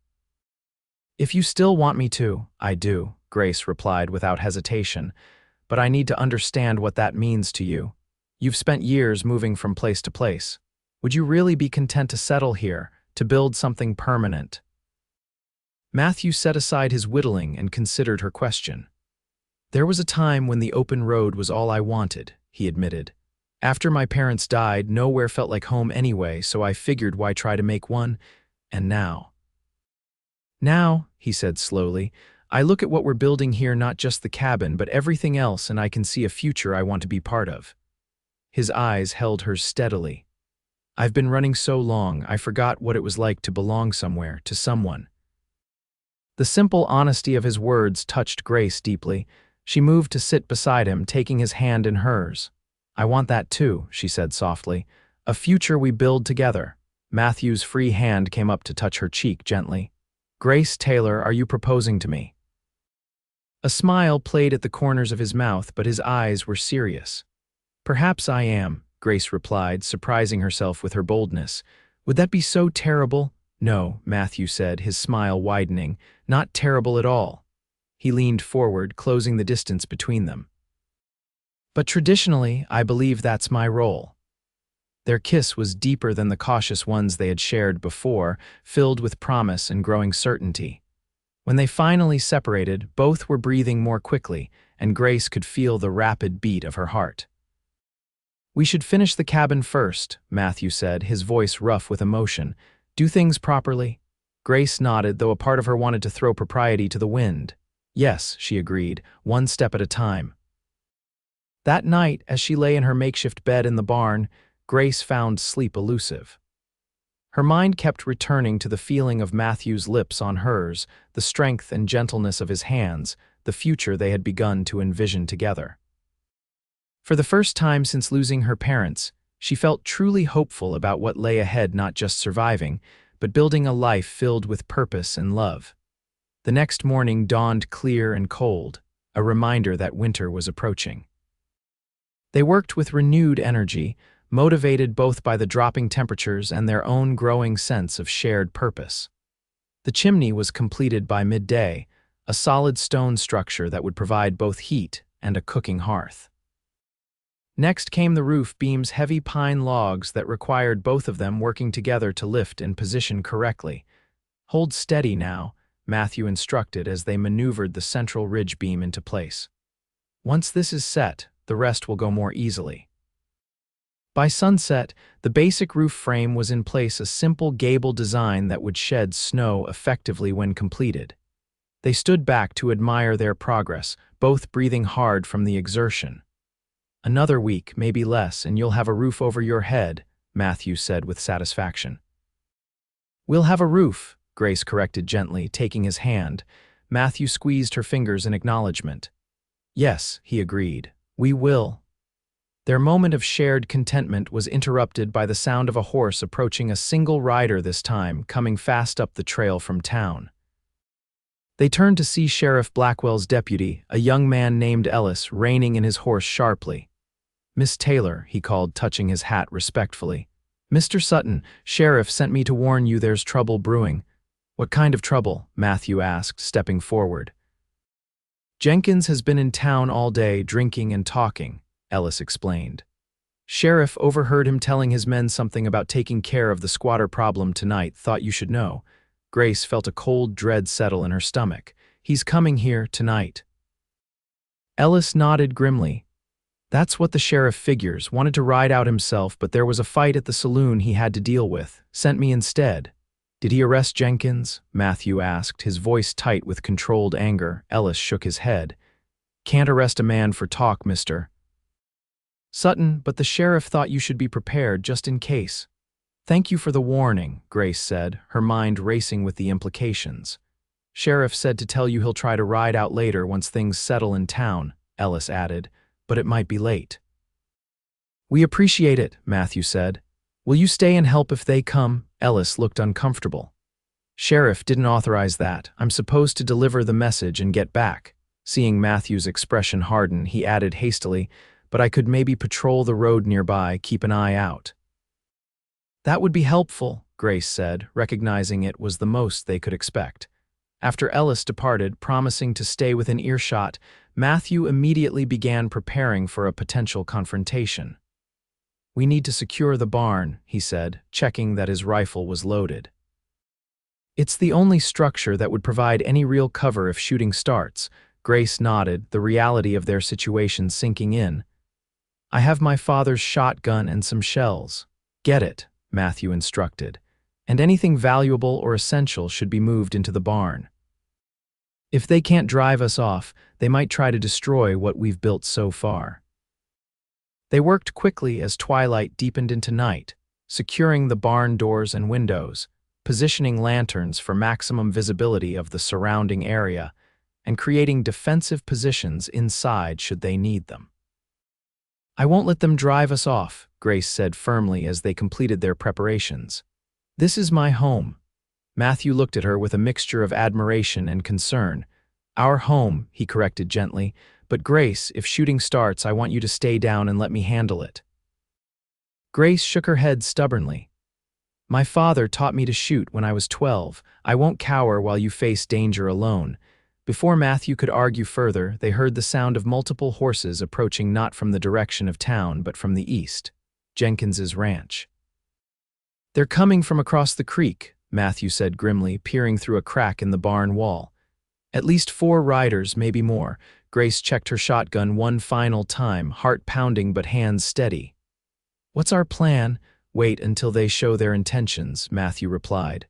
"If you still want me to, I do," Grace replied without hesitation, "but I need to understand what that means to you. You've spent years moving from place to place. Would you really be content to settle here, to build something permanent?" Matthew set aside his whittling and considered her question. "There was a time when the open road was all I wanted," he admitted. "After my parents died, nowhere felt like home anyway, so I figured why try to make one, and now." "Now," he said slowly, "I look at what we're building here, not just the cabin, but everything else, and I can see a future I want to be part of." His eyes held hers steadily. "I've been running so long, I forgot what it was like to belong somewhere, to someone." The simple honesty of his words touched Grace deeply. She moved to sit beside him, taking his hand in hers. "I want that too," she said softly. "A future we build together." Matthew's free hand came up to touch her cheek gently. "Grace Taylor, are you proposing to me?" A smile played at the corners of his mouth, but his eyes were serious. "Perhaps I am," Grace replied, surprising herself with her boldness. "Would that be so terrible?" "No," Matthew said, his smile widening. "Not terrible at all." He leaned forward, closing the distance between them. "But traditionally, I believe that's my role." Their kiss was deeper than the cautious ones they had shared before, filled with promise and growing certainty. When they finally separated, both were breathing more quickly, and Grace could feel the rapid beat of her heart. "We should finish the cabin first," Matthew said, his voice rough with emotion. "Do things properly?" Grace nodded, though a part of her wanted to throw propriety to the wind. "Yes," she agreed, "one step at a time." That night, as she lay in her makeshift bed in the barn, Grace found sleep elusive. Her mind kept returning to the feeling of Matthew's lips on hers, the strength and gentleness of his hands, the future they had begun to envision together. For the first time since losing her parents, she felt truly hopeful about what lay ahead, not just surviving, but building a life filled with purpose and love. The next morning dawned clear and cold, a reminder that winter was approaching. They worked with renewed energy, motivated both by the dropping temperatures and their own growing sense of shared purpose. The chimney was completed by midday, a solid stone structure that would provide both heat and a cooking hearth. Next came the roof beam's heavy pine logs that required both of them working together to lift and position correctly. "Hold steady now," Matthew instructed as they maneuvered the central ridge beam into place. "Once this is set, the rest will go more easily." By sunset, the basic roof frame was in place, a simple gable design that would shed snow effectively when completed. They stood back to admire their progress, both breathing hard from the exertion. "Another week, maybe less, and you'll have a roof over your head," Matthew said with satisfaction. "We'll have a roof," Grace corrected gently, taking his hand. Matthew squeezed her fingers in acknowledgement. "Yes," he agreed, "we will." Their moment of shared contentment was interrupted by the sound of a horse approaching, a single rider this time, coming fast up the trail from town. They turned to see Sheriff Blackwell's deputy, a young man named Ellis, reining in his horse sharply. "Miss Taylor," he called, touching his hat respectfully. "Mr. Sutton, Sheriff sent me to warn you there's trouble brewing." "What kind of trouble?" Matthew asked, stepping forward. "Jenkins has been in town all day, drinking and talking," Ellis explained. "Sheriff overheard him telling his men something about taking care of the squatter problem tonight, thought you should know." Grace felt a cold dread settle in her stomach. "He's coming here tonight." Ellis nodded grimly. "That's what the sheriff figures, wanted to ride out himself, but there was a fight at the saloon he had to deal with, sent me instead." "Did he arrest Jenkins?" Matthew asked, his voice tight with controlled anger. Ellis shook his head. "Can't arrest a man for talk, mister." Sutton, but the sheriff thought you should be prepared just in case. Thank you for the warning, Grace said, her mind racing with the implications. Sheriff said to tell you he'll try to ride out later once things settle in town, Ellis added, but it might be late. We appreciate it, Matthew said. Will you stay and help if they come? Ellis looked uncomfortable. Sheriff didn't authorize that. I'm supposed to deliver the message and get back. Seeing Matthew's expression harden, he added hastily, but I could maybe patrol the road nearby, keep an eye out. That would be helpful, Grace said, recognizing it was the most they could expect. After Ellis departed, promising to stay within earshot, Matthew immediately began preparing for a potential confrontation. We need to secure the barn, he said, checking that his rifle was loaded. It's the only structure that would provide any real cover if shooting starts. Grace nodded, the reality of their situation sinking in. I have my father's shotgun and some shells. Get it, Matthew instructed, and anything valuable or essential should be moved into the barn. If they can't drive us off, they might try to destroy what we've built so far. They worked quickly as twilight deepened into night, securing the barn doors and windows, positioning lanterns for maximum visibility of the surrounding area, and creating defensive positions inside should they need them. I won't let them drive us off, Grace said firmly as they completed their preparations. This is my home. Matthew looked at her with a mixture of admiration and concern. Our home, he corrected gently, but Grace, if shooting starts, I want you to stay down and let me handle it. Grace shook her head stubbornly. My father taught me to shoot when I was 12. I won't cower while you face danger alone. Before Matthew could argue further, they heard the sound of multiple horses approaching not from the direction of town but from the east, Jenkins's ranch. They're coming from across the creek, Matthew said grimly, peering through a crack in the barn wall. At least 4 riders, maybe more. Grace checked her shotgun one final time, heart pounding but hands steady. What's our plan? Wait until they show their intentions, Matthew replied.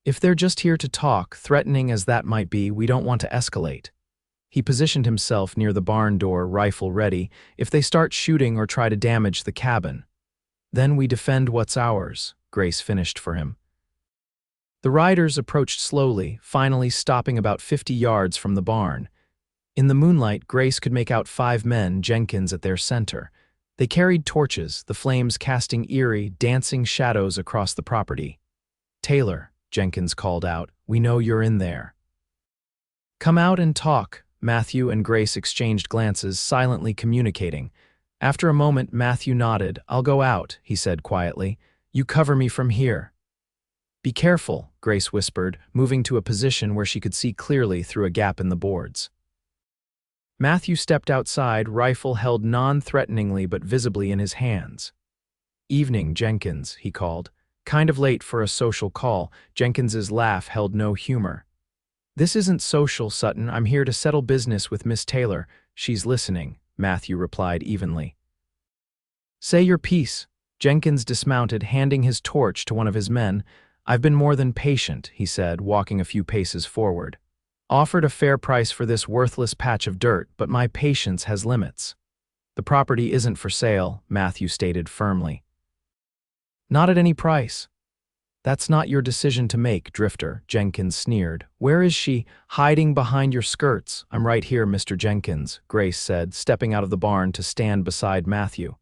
If they're just here to talk, threatening as that might be, we don't want to escalate. He positioned himself near the barn door, rifle ready, if they start shooting or try to damage the cabin. Then we defend what's ours, Grace finished for him. The riders approached slowly, finally stopping about 50 yards from the barn. In the moonlight, Grace could make out 5 men, Jenkins at their center. They carried torches, the flames casting eerie, dancing shadows across the property. Taylor, Jenkins called out, we know you're in there. Come out and talk. Matthew and Grace exchanged glances, silently communicating. After a moment, Matthew nodded. I'll go out, he said quietly. You cover me from here. Be careful, Grace whispered, moving to a position where she could see clearly through a gap in the boards. Matthew stepped outside, rifle held non-threateningly but visibly in his hands. Evening, Jenkins, he called. Kind of late for a social call. Jenkins's laugh held no humor. This isn't social, Sutton. I'm here to settle business with Miss Taylor. She's listening, Matthew replied evenly. Say your piece. Jenkins dismounted, handing his torch to one of his men. I've been more than patient, he said, walking a few paces forward. Offered a fair price for this worthless patch of dirt, but my patience has limits. The property isn't for sale, Matthew stated firmly. Not at any price. That's not your decision to make, Drifter, Jenkins sneered. Where is she? Hiding behind your skirts. I'm right here, Mr. Jenkins, Grace said, stepping out of the barn to stand beside Matthew.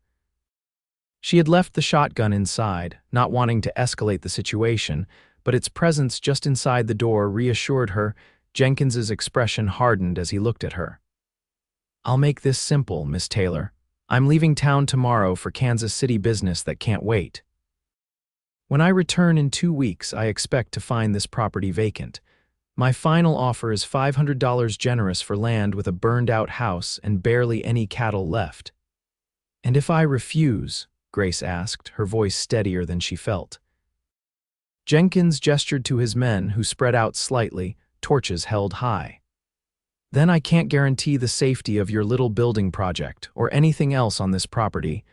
She had left the shotgun inside, not wanting to escalate the situation, but its presence just inside the door reassured her. Jenkins's expression hardened as he looked at her. I'll make this simple, Miss Taylor. I'm leaving town tomorrow for Kansas City business that can't wait. When I return in 2 weeks, I expect to find this property vacant. My final offer is $500 generous for land with a burned-out house and barely any cattle left. And if I refuse, Grace asked, her voice steadier than she felt. Jenkins gestured to his men, who spread out slightly, torches held high. Then I can't guarantee the safety of your little building project or anything else on this property.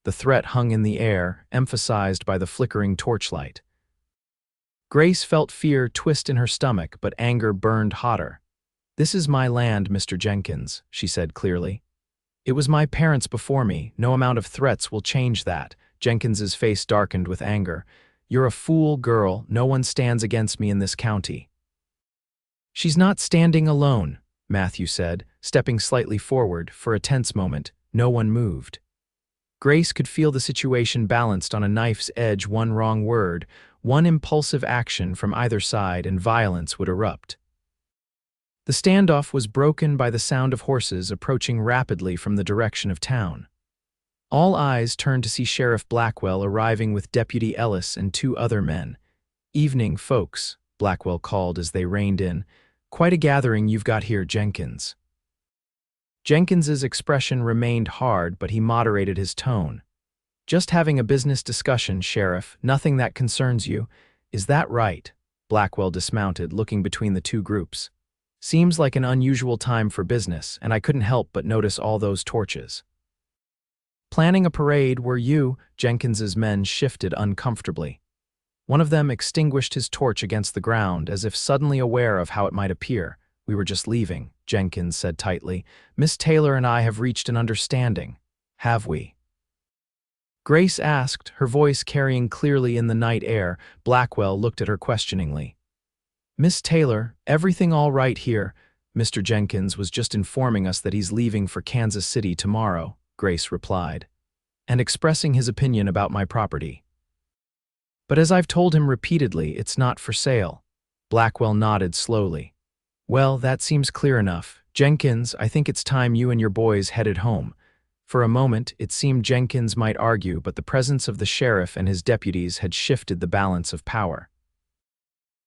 The threat hung in the air, emphasized by the flickering torchlight. Grace felt fear twist in her stomach, but anger burned hotter. This is my land, Mr. Jenkins, she said clearly. It was my parents before me. No amount of threats will change that. Jenkins's face darkened with anger. You're a fool, girl. No one stands against me in this county. She's not standing alone, Matthew said, stepping slightly forward. For a tense moment, no one moved. Grace could feel the situation balanced on a knife's edge. One wrong word, one impulsive action from either side, and violence would erupt. The standoff was broken by the sound of horses approaching rapidly from the direction of town. All eyes turned to see Sheriff Blackwell arriving with Deputy Ellis and 2 other men. "Evening, folks," Blackwell called as they reined in. "Quite a gathering you've got here, Jenkins." Jenkins's expression remained hard, but he moderated his tone. "Just having a business discussion, Sheriff. Nothing that concerns you. Is that right?" Blackwell dismounted, looking between the 2 groups. "Seems like an unusual time for business, and I couldn't help but notice all those torches." "Planning a parade, were you?" Jenkins's men shifted uncomfortably. One of them extinguished his torch against the ground, as if suddenly aware of how it might appear. "We were just leaving," Jenkins said tightly. "Miss Taylor and I have reached an understanding. Have we?" Grace asked, her voice carrying clearly in the night air. Blackwell looked at her questioningly. "Miss Taylor, everything all right here? Mr. Jenkins was just informing us that he's leaving for Kansas City tomorrow," Grace replied, "and expressing his opinion about my property. But as I've told him repeatedly, it's not for sale." Blackwell nodded slowly. "Well, that seems clear enough. Jenkins, I think it's time you and your boys headed home." For a moment, it seemed Jenkins might argue, but the presence of the sheriff and his deputies had shifted the balance of power.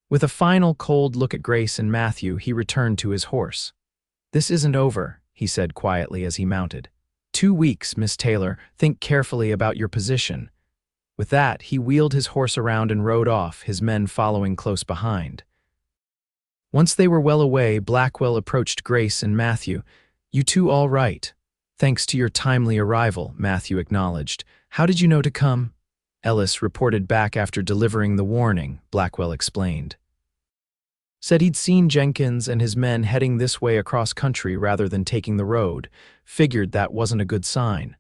With a final cold look at Grace and Matthew, he returned to his horse. "This isn't over," he said quietly as he mounted. 2 weeks, Miss Taylor. Think carefully about your position." With that, he wheeled his horse around and rode off, his men following close behind. Once they were well away, Blackwell approached Grace and Matthew. "You 2 all right?" "Thanks to your timely arrival," Matthew acknowledged. "How did you know to come?" "Ellis reported back after delivering the warning," Blackwell explained. "Said he'd seen Jenkins and his men heading this way across country rather than taking the road. Figured that wasn't a good sign."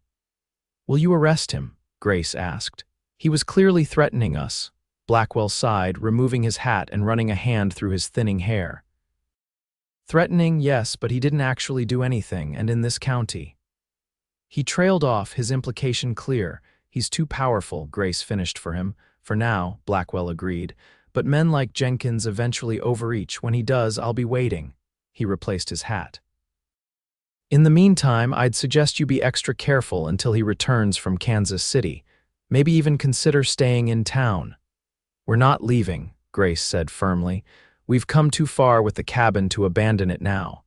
"Will you arrest him?" Grace asked. "He was clearly threatening us." Blackwell sighed, removing his hat and running a hand through his thinning hair. "Threatening, yes, but he didn't actually do anything, and in this county." He trailed off, his implication clear. "He's too powerful," Grace finished for him. "For now," Blackwell agreed. "But men like Jenkins eventually overreach. When he does, I'll be waiting." He replaced his hat. "In the meantime, I'd suggest you be extra careful until he returns from Kansas City. Maybe even consider staying in town." "We're not leaving," Grace said firmly. "We've come too far with the cabin to abandon it now."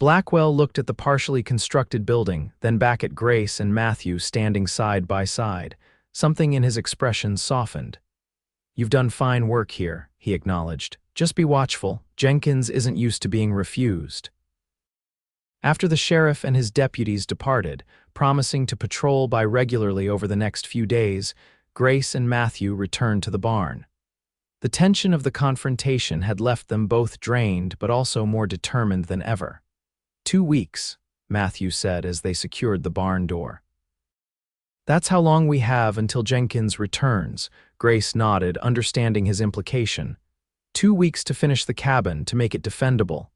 Blackwell looked at the partially constructed building, then back at Grace and Matthew standing side by side. Something in his expression softened. "You've done fine work here," he acknowledged. "Just be watchful. Jenkins isn't used to being refused." After the sheriff and his deputies departed, promising to patrol by regularly over the next few days, Grace and Matthew returned to the barn. The tension of the confrontation had left them both drained but also more determined than ever. 2 weeks, Matthew said as they secured the barn door. "That's how long we have until Jenkins returns," Grace nodded, understanding his implication. 2 weeks to finish the cabin, to make it defendable.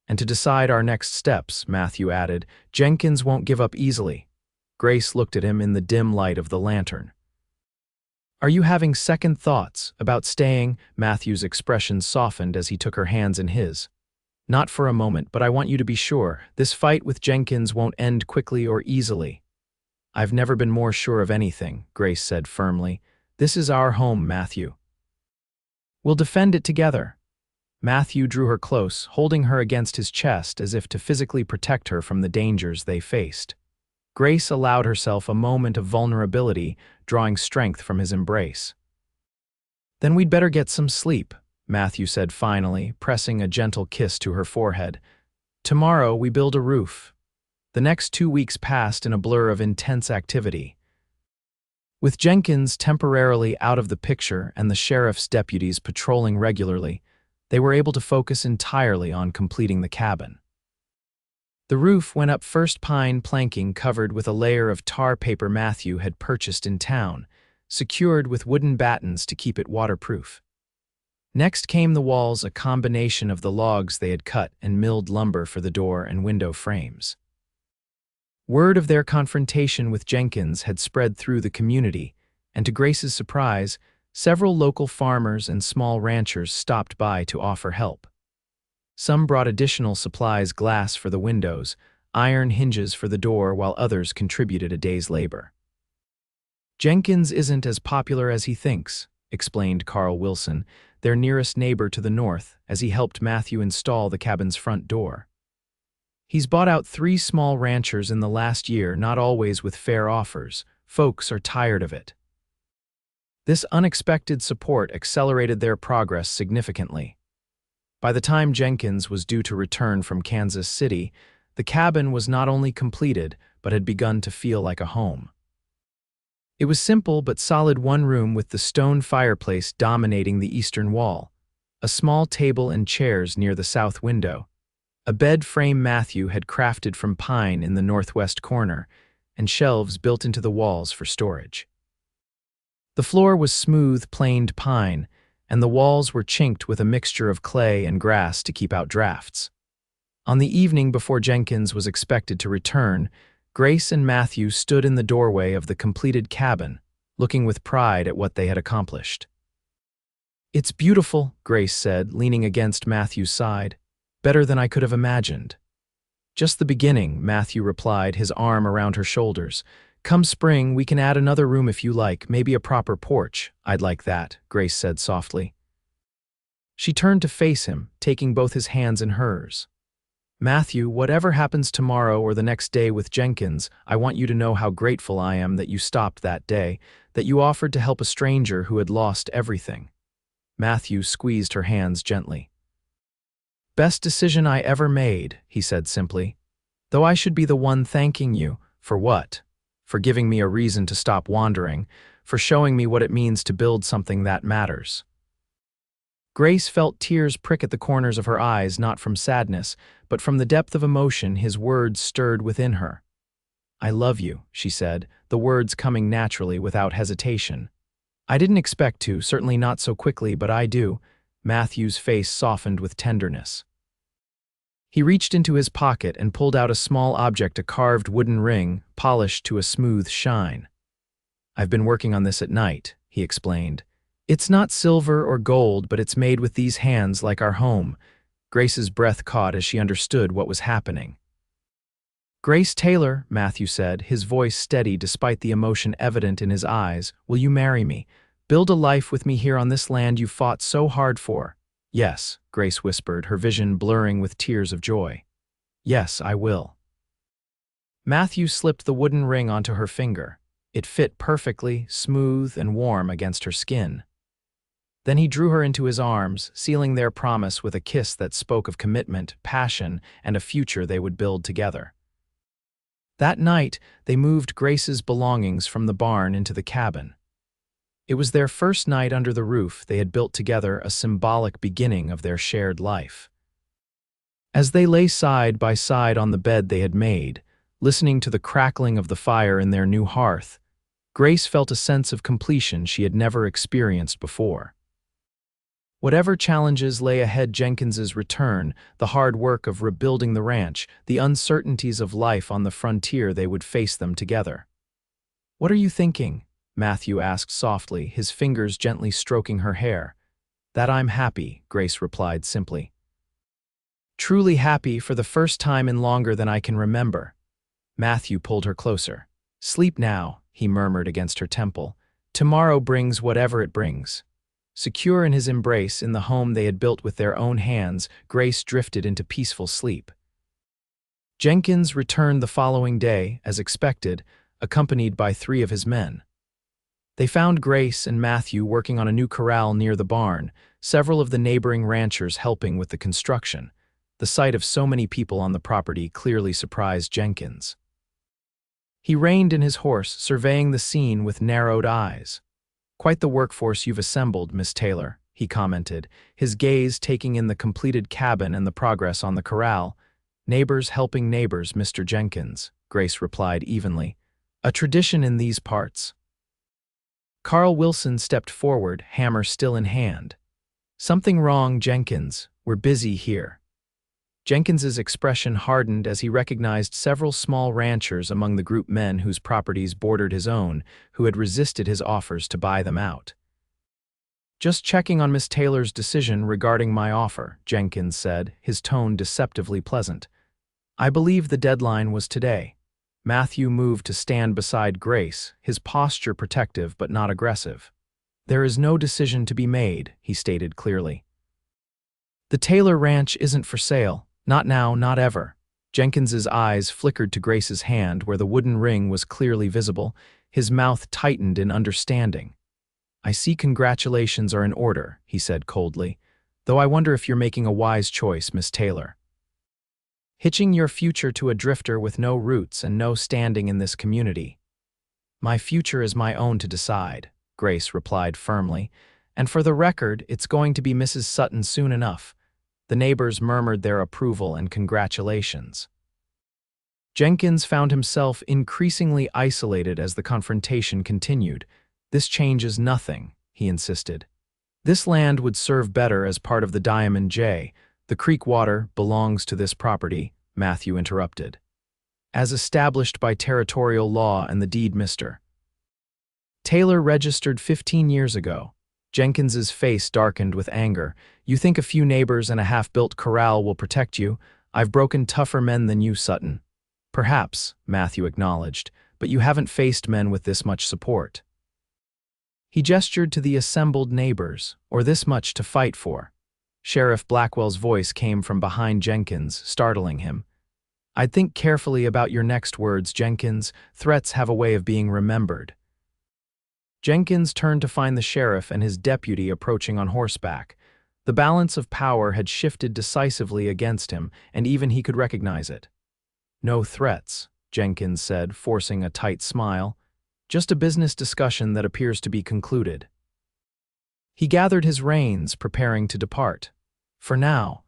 "And to decide our next steps," Matthew added. "Jenkins won't give up easily." Grace looked at him in the dim light of the lantern. "Are you having second thoughts about staying?" Matthew's expression softened as he took her hands in his. "Not for a moment, but I want you to be sure. This fight with Jenkins won't end quickly or easily." "I've never been more sure of anything," Grace said firmly. "This is our home, Matthew. We'll defend it together." Matthew drew her close, holding her against his chest as if to physically protect her from the dangers they faced. Grace allowed herself a moment of vulnerability, drawing strength from his embrace. "Then we'd better get some sleep," Matthew said finally, pressing a gentle kiss to her forehead. "Tomorrow we build a roof." The next 2 weeks passed in a blur of intense activity. With Jenkins temporarily out of the picture and the sheriff's deputies patrolling regularly, they were able to focus entirely on completing the cabin. The roof went up first pine planking covered with a layer of tar paper Matthew had purchased in town, secured with wooden battens to keep it waterproof. Next came the walls, a combination of the logs they had cut and milled lumber for the door and window frames. Word of their confrontation with Jenkins had spread through the community, and to Grace's surprise, several local farmers and small ranchers stopped by to offer help. Some brought additional supplies, glass for the windows, iron hinges for the door, while others contributed a day's labor. "Jenkins isn't as popular as he thinks," explained Carl Wilson, their nearest neighbor to the north, as he helped Matthew install the cabin's front door. "He's bought out 3 small ranchers in the last year, not always with fair offers. Folks are tired of it." This unexpected support accelerated their progress significantly. By the time Jenkins was due to return from Kansas City, the cabin was not only completed, but had begun to feel like a home. It was simple but solid, one room with the stone fireplace dominating the eastern wall, a small table and chairs near the south window, a bed frame Matthew had crafted from pine in the northwest corner, and shelves built into the walls for storage. The floor was smooth, planed pine, and the walls were chinked with a mixture of clay and grass to keep out drafts. On the evening before Jenkins was expected to return, Grace and Matthew stood in the doorway of the completed cabin, looking with pride at what they had accomplished. "It's beautiful," Grace said, leaning against Matthew's side. "Better than I could have imagined." "Just the beginning," Matthew replied, his arm around her shoulders. "Come spring, we can add another room if you like, maybe a proper porch." "I'd like that," Grace said softly. She turned to face him, taking both his hands in hers. "Matthew, whatever happens tomorrow or the next day with Jenkins, I want you to know how grateful I am that you stopped that day, that you offered to help a stranger who had lost everything." Matthew squeezed her hands gently. "Best decision I ever made," he said simply. "Though I should be the one thanking you. For what? For giving me a reason to stop wandering, for showing me what it means to build something that matters." Grace felt tears prick at the corners of her eyes, not from sadness, but from the depth of emotion his words stirred within her. "I love you," she said, the words coming naturally without hesitation. "I didn't expect to, certainly not so quickly, but I do." Matthew's face softened with tenderness. He reached into his pocket and pulled out a small object, a carved wooden ring, polished to a smooth shine. "I've been working on this at night," he explained. "It's not silver or gold, but it's made with these hands like our home." Grace's breath caught as she understood what was happening. "Grace Taylor," Matthew said, his voice steady despite the emotion evident in his eyes, "will you marry me? Build a life with me here on this land you fought so hard for." "Yes," Grace whispered, her vision blurring with tears of joy. "Yes, I will." Matthew slipped the wooden ring onto her finger. It fit perfectly, smooth and warm against her skin. Then he drew her into his arms, sealing their promise with a kiss that spoke of commitment, passion, and a future they would build together. That night, they moved Grace's belongings from the barn into the cabin. It was their first night under the roof they had built together, a symbolic beginning of their shared life. As they lay side by side on the bed they had made, listening to the crackling of the fire in their new hearth, Grace felt a sense of completion she had never experienced before. Whatever challenges lay ahead, Jenkins's return, the hard work of rebuilding the ranch, the uncertainties of life on the frontier, they would face them together. "What are you thinking?" Matthew asked softly, his fingers gently stroking her hair. "That I'm happy," Grace replied simply. "Truly happy for the first time in longer than I can remember." Matthew pulled her closer. "Sleep now," he murmured against her temple. "Tomorrow brings whatever it brings." Secure in his embrace, in the home they had built with their own hands, Grace drifted into peaceful sleep. Jenkins returned the following day, as expected, accompanied by 3 of his men. They found Grace and Matthew working on a new corral near the barn, several of the neighboring ranchers helping with the construction. The sight of so many people on the property clearly surprised Jenkins. He reined in his horse, surveying the scene with narrowed eyes. "Quite the workforce you've assembled, Miss Taylor," he commented, his gaze taking in the completed cabin and the progress on the corral. Neighbors helping neighbors, Mr. Jenkins, Grace replied evenly. A tradition in these parts. Carl Wilson stepped forward, hammer still in hand. Something wrong, Jenkins. We're busy here. Jenkins's expression hardened as he recognized several small ranchers among the group men whose properties bordered his own, who had resisted his offers to buy them out. Just checking on Miss Taylor's decision regarding my offer, Jenkins said, his tone deceptively pleasant. I believe the deadline was today. Matthew moved to stand beside Grace, his posture protective but not aggressive. There is no decision to be made, he stated clearly. The Taylor Ranch isn't for sale. Not now, not ever. Jenkins's eyes flickered to Grace's hand where the wooden ring was clearly visible, his mouth tightened in understanding. I see congratulations are in order, he said coldly, though I wonder if you're making a wise choice, Miss Taylor. Hitching your future to a drifter with no roots and no standing in this community. My future is my own to decide, Grace replied firmly, and for the record, it's going to be Mrs. Sutton soon enough. The neighbors murmured their approval and congratulations. Jenkins found himself increasingly isolated as the confrontation continued. This changes nothing, he insisted. This land would serve better as part of the Diamond J. The creek water belongs to this property, Matthew interrupted. As established by territorial law and the deed Mr. Taylor registered 15 years ago. Jenkins's face darkened with anger. You think a few neighbors and a half-built corral will protect you? I've broken tougher men than you, Sutton. Perhaps, Matthew acknowledged, but you haven't faced men with this much support. He gestured to the assembled neighbors, or this much to fight for. Sheriff Blackwell's voice came from behind Jenkins, startling him. I'd think carefully about your next words, Jenkins. Threats have a way of being remembered. Jenkins turned to find the sheriff and his deputy approaching on horseback. The balance of power had shifted decisively against him, and even he could recognize it. No threats, Jenkins said, forcing a tight smile. Just a business discussion that appears to be concluded. He gathered his reins, preparing to depart. For now.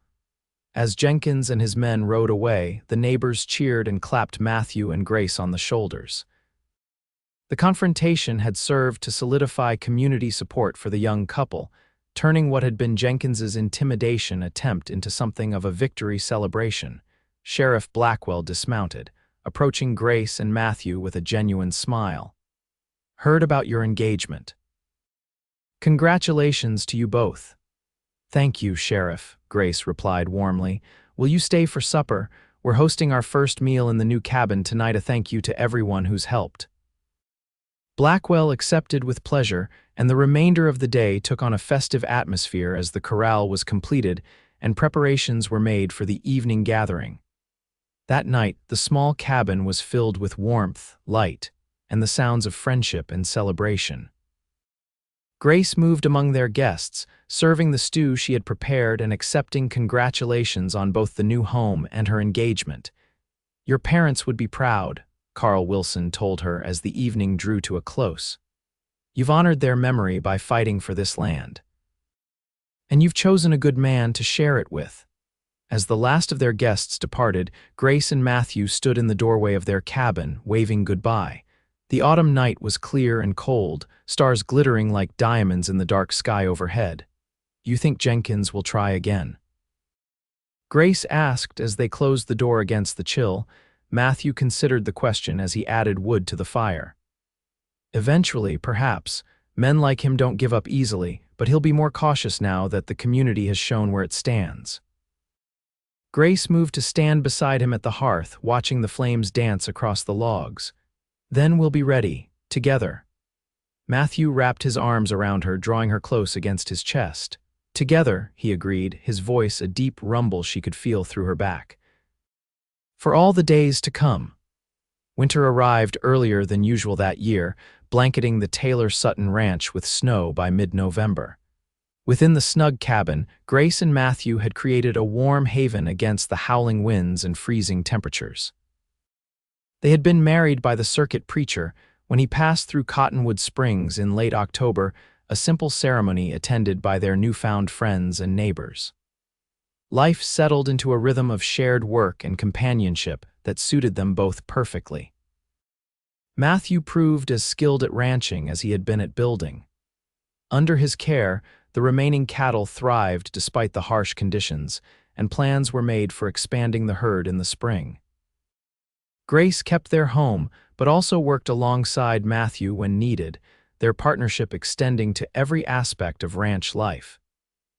As Jenkins and his men rode away, the neighbors cheered and clapped Matthew and Grace on the shoulders. The confrontation had served to solidify community support for the young couple, turning what had been Jenkins's intimidation attempt into something of a victory celebration. Sheriff Blackwell dismounted, approaching Grace and Matthew with a genuine smile. Heard about your engagement. Congratulations to you both. Thank you, Sheriff, Grace replied warmly. Will you stay for supper? We're hosting our first meal in the new cabin tonight. A thank you to everyone who's helped. Blackwell accepted with pleasure, and the remainder of the day took on a festive atmosphere as the corral was completed and preparations were made for the evening gathering. That night, the small cabin was filled with warmth, light, and the sounds of friendship and celebration. Grace moved among their guests, serving the stew she had prepared and accepting congratulations on both the new home and her engagement. Your parents would be proud, Carl Wilson told her as the evening drew to a close. You've honored their memory by fighting for this land. And you've chosen a good man to share it with. As the last of their guests departed, Grace and Matthew stood in the doorway of their cabin, waving goodbye. The autumn night was clear and cold, stars glittering like diamonds in the dark sky overhead. You think Jenkins will try again? Grace asked as they closed the door against the chill. Matthew considered the question as he added wood to the fire. Eventually, perhaps. Men like him don't give up easily, but he'll be more cautious now that the community has shown where it stands. Grace moved to stand beside him at the hearth, watching the flames dance across the logs. Then we'll be ready, together. Matthew wrapped his arms around her, drawing her close against his chest. Together, he agreed, his voice a deep rumble she could feel through her back. For all the days to come. Winter arrived earlier than usual that year, blanketing the Taylor Sutton ranch with snow by mid-November. Within the snug cabin, Grace and Matthew had created a warm haven against the howling winds and freezing temperatures. They had been married by the circuit preacher when he passed through Cottonwood Springs in late October, a simple ceremony attended by their newfound friends and neighbors. Life settled into a rhythm of shared work and companionship that suited them both perfectly. Matthew proved as skilled at ranching as he had been at building. Under his care, the remaining cattle thrived despite the harsh conditions, and plans were made for expanding the herd in the spring. Grace kept their home, but also worked alongside Matthew when needed, their partnership extending to every aspect of ranch life.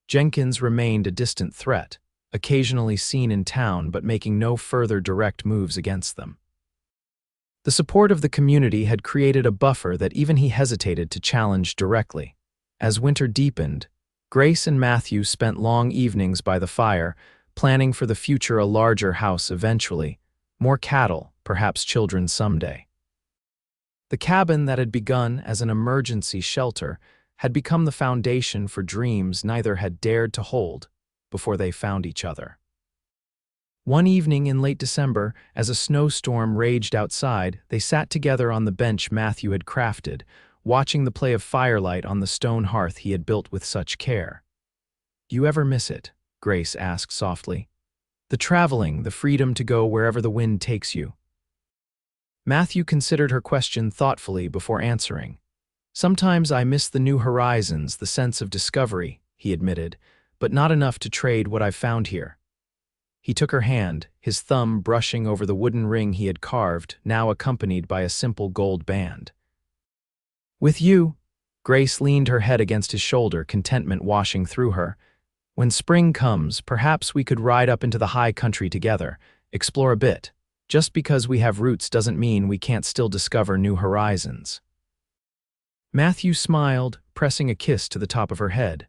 Jenkins remained a distant threat, occasionally seen in town but making no further direct moves against them. The support of the community had created a buffer that even he hesitated to challenge directly. As winter deepened, Grace and Matthew spent long evenings by the fire, planning for the future, a larger house eventually, more cattle, perhaps children someday. The cabin that had begun as an emergency shelter had become the foundation for dreams neither had dared to hold before they found each other. One evening in late December, as a snowstorm raged outside, they sat together on the bench Matthew had crafted, watching the play of firelight on the stone hearth he had built with such care. "You ever miss it?" Grace asked softly. "The traveling, the freedom to go wherever the wind takes you." Matthew considered her question thoughtfully before answering. "Sometimes I miss the new horizons, the sense of discovery," he admitted, "but not enough to trade what I've found here." He took her hand, his thumb brushing over the wooden ring he had carved, now accompanied by a simple gold band. "With you," Grace leaned her head against his shoulder, contentment washing through her. "When spring comes, perhaps we could ride up into the high country together, explore a bit. Just because we have roots doesn't mean we can't still discover new horizons." Matthew smiled, pressing a kiss to the top of her head.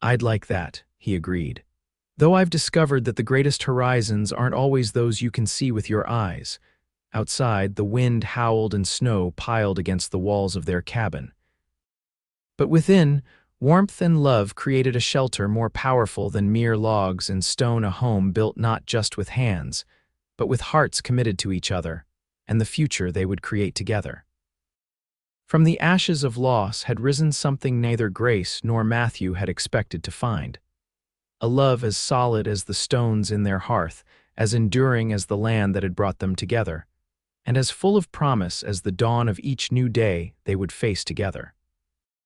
"I'd like that," he agreed. "Though I've discovered that the greatest horizons aren't always those you can see with your eyes." Outside, the wind howled and snow piled against the walls of their cabin. But within, warmth and love created a shelter more powerful than mere logs and stone, a home built not just with hands, but with hearts committed to each other and the future they would create together. From the ashes of loss had risen something neither Grace nor Matthew had expected to find. A love as solid as the stones in their hearth, as enduring as the land that had brought them together, and as full of promise as the dawn of each new day they would face together.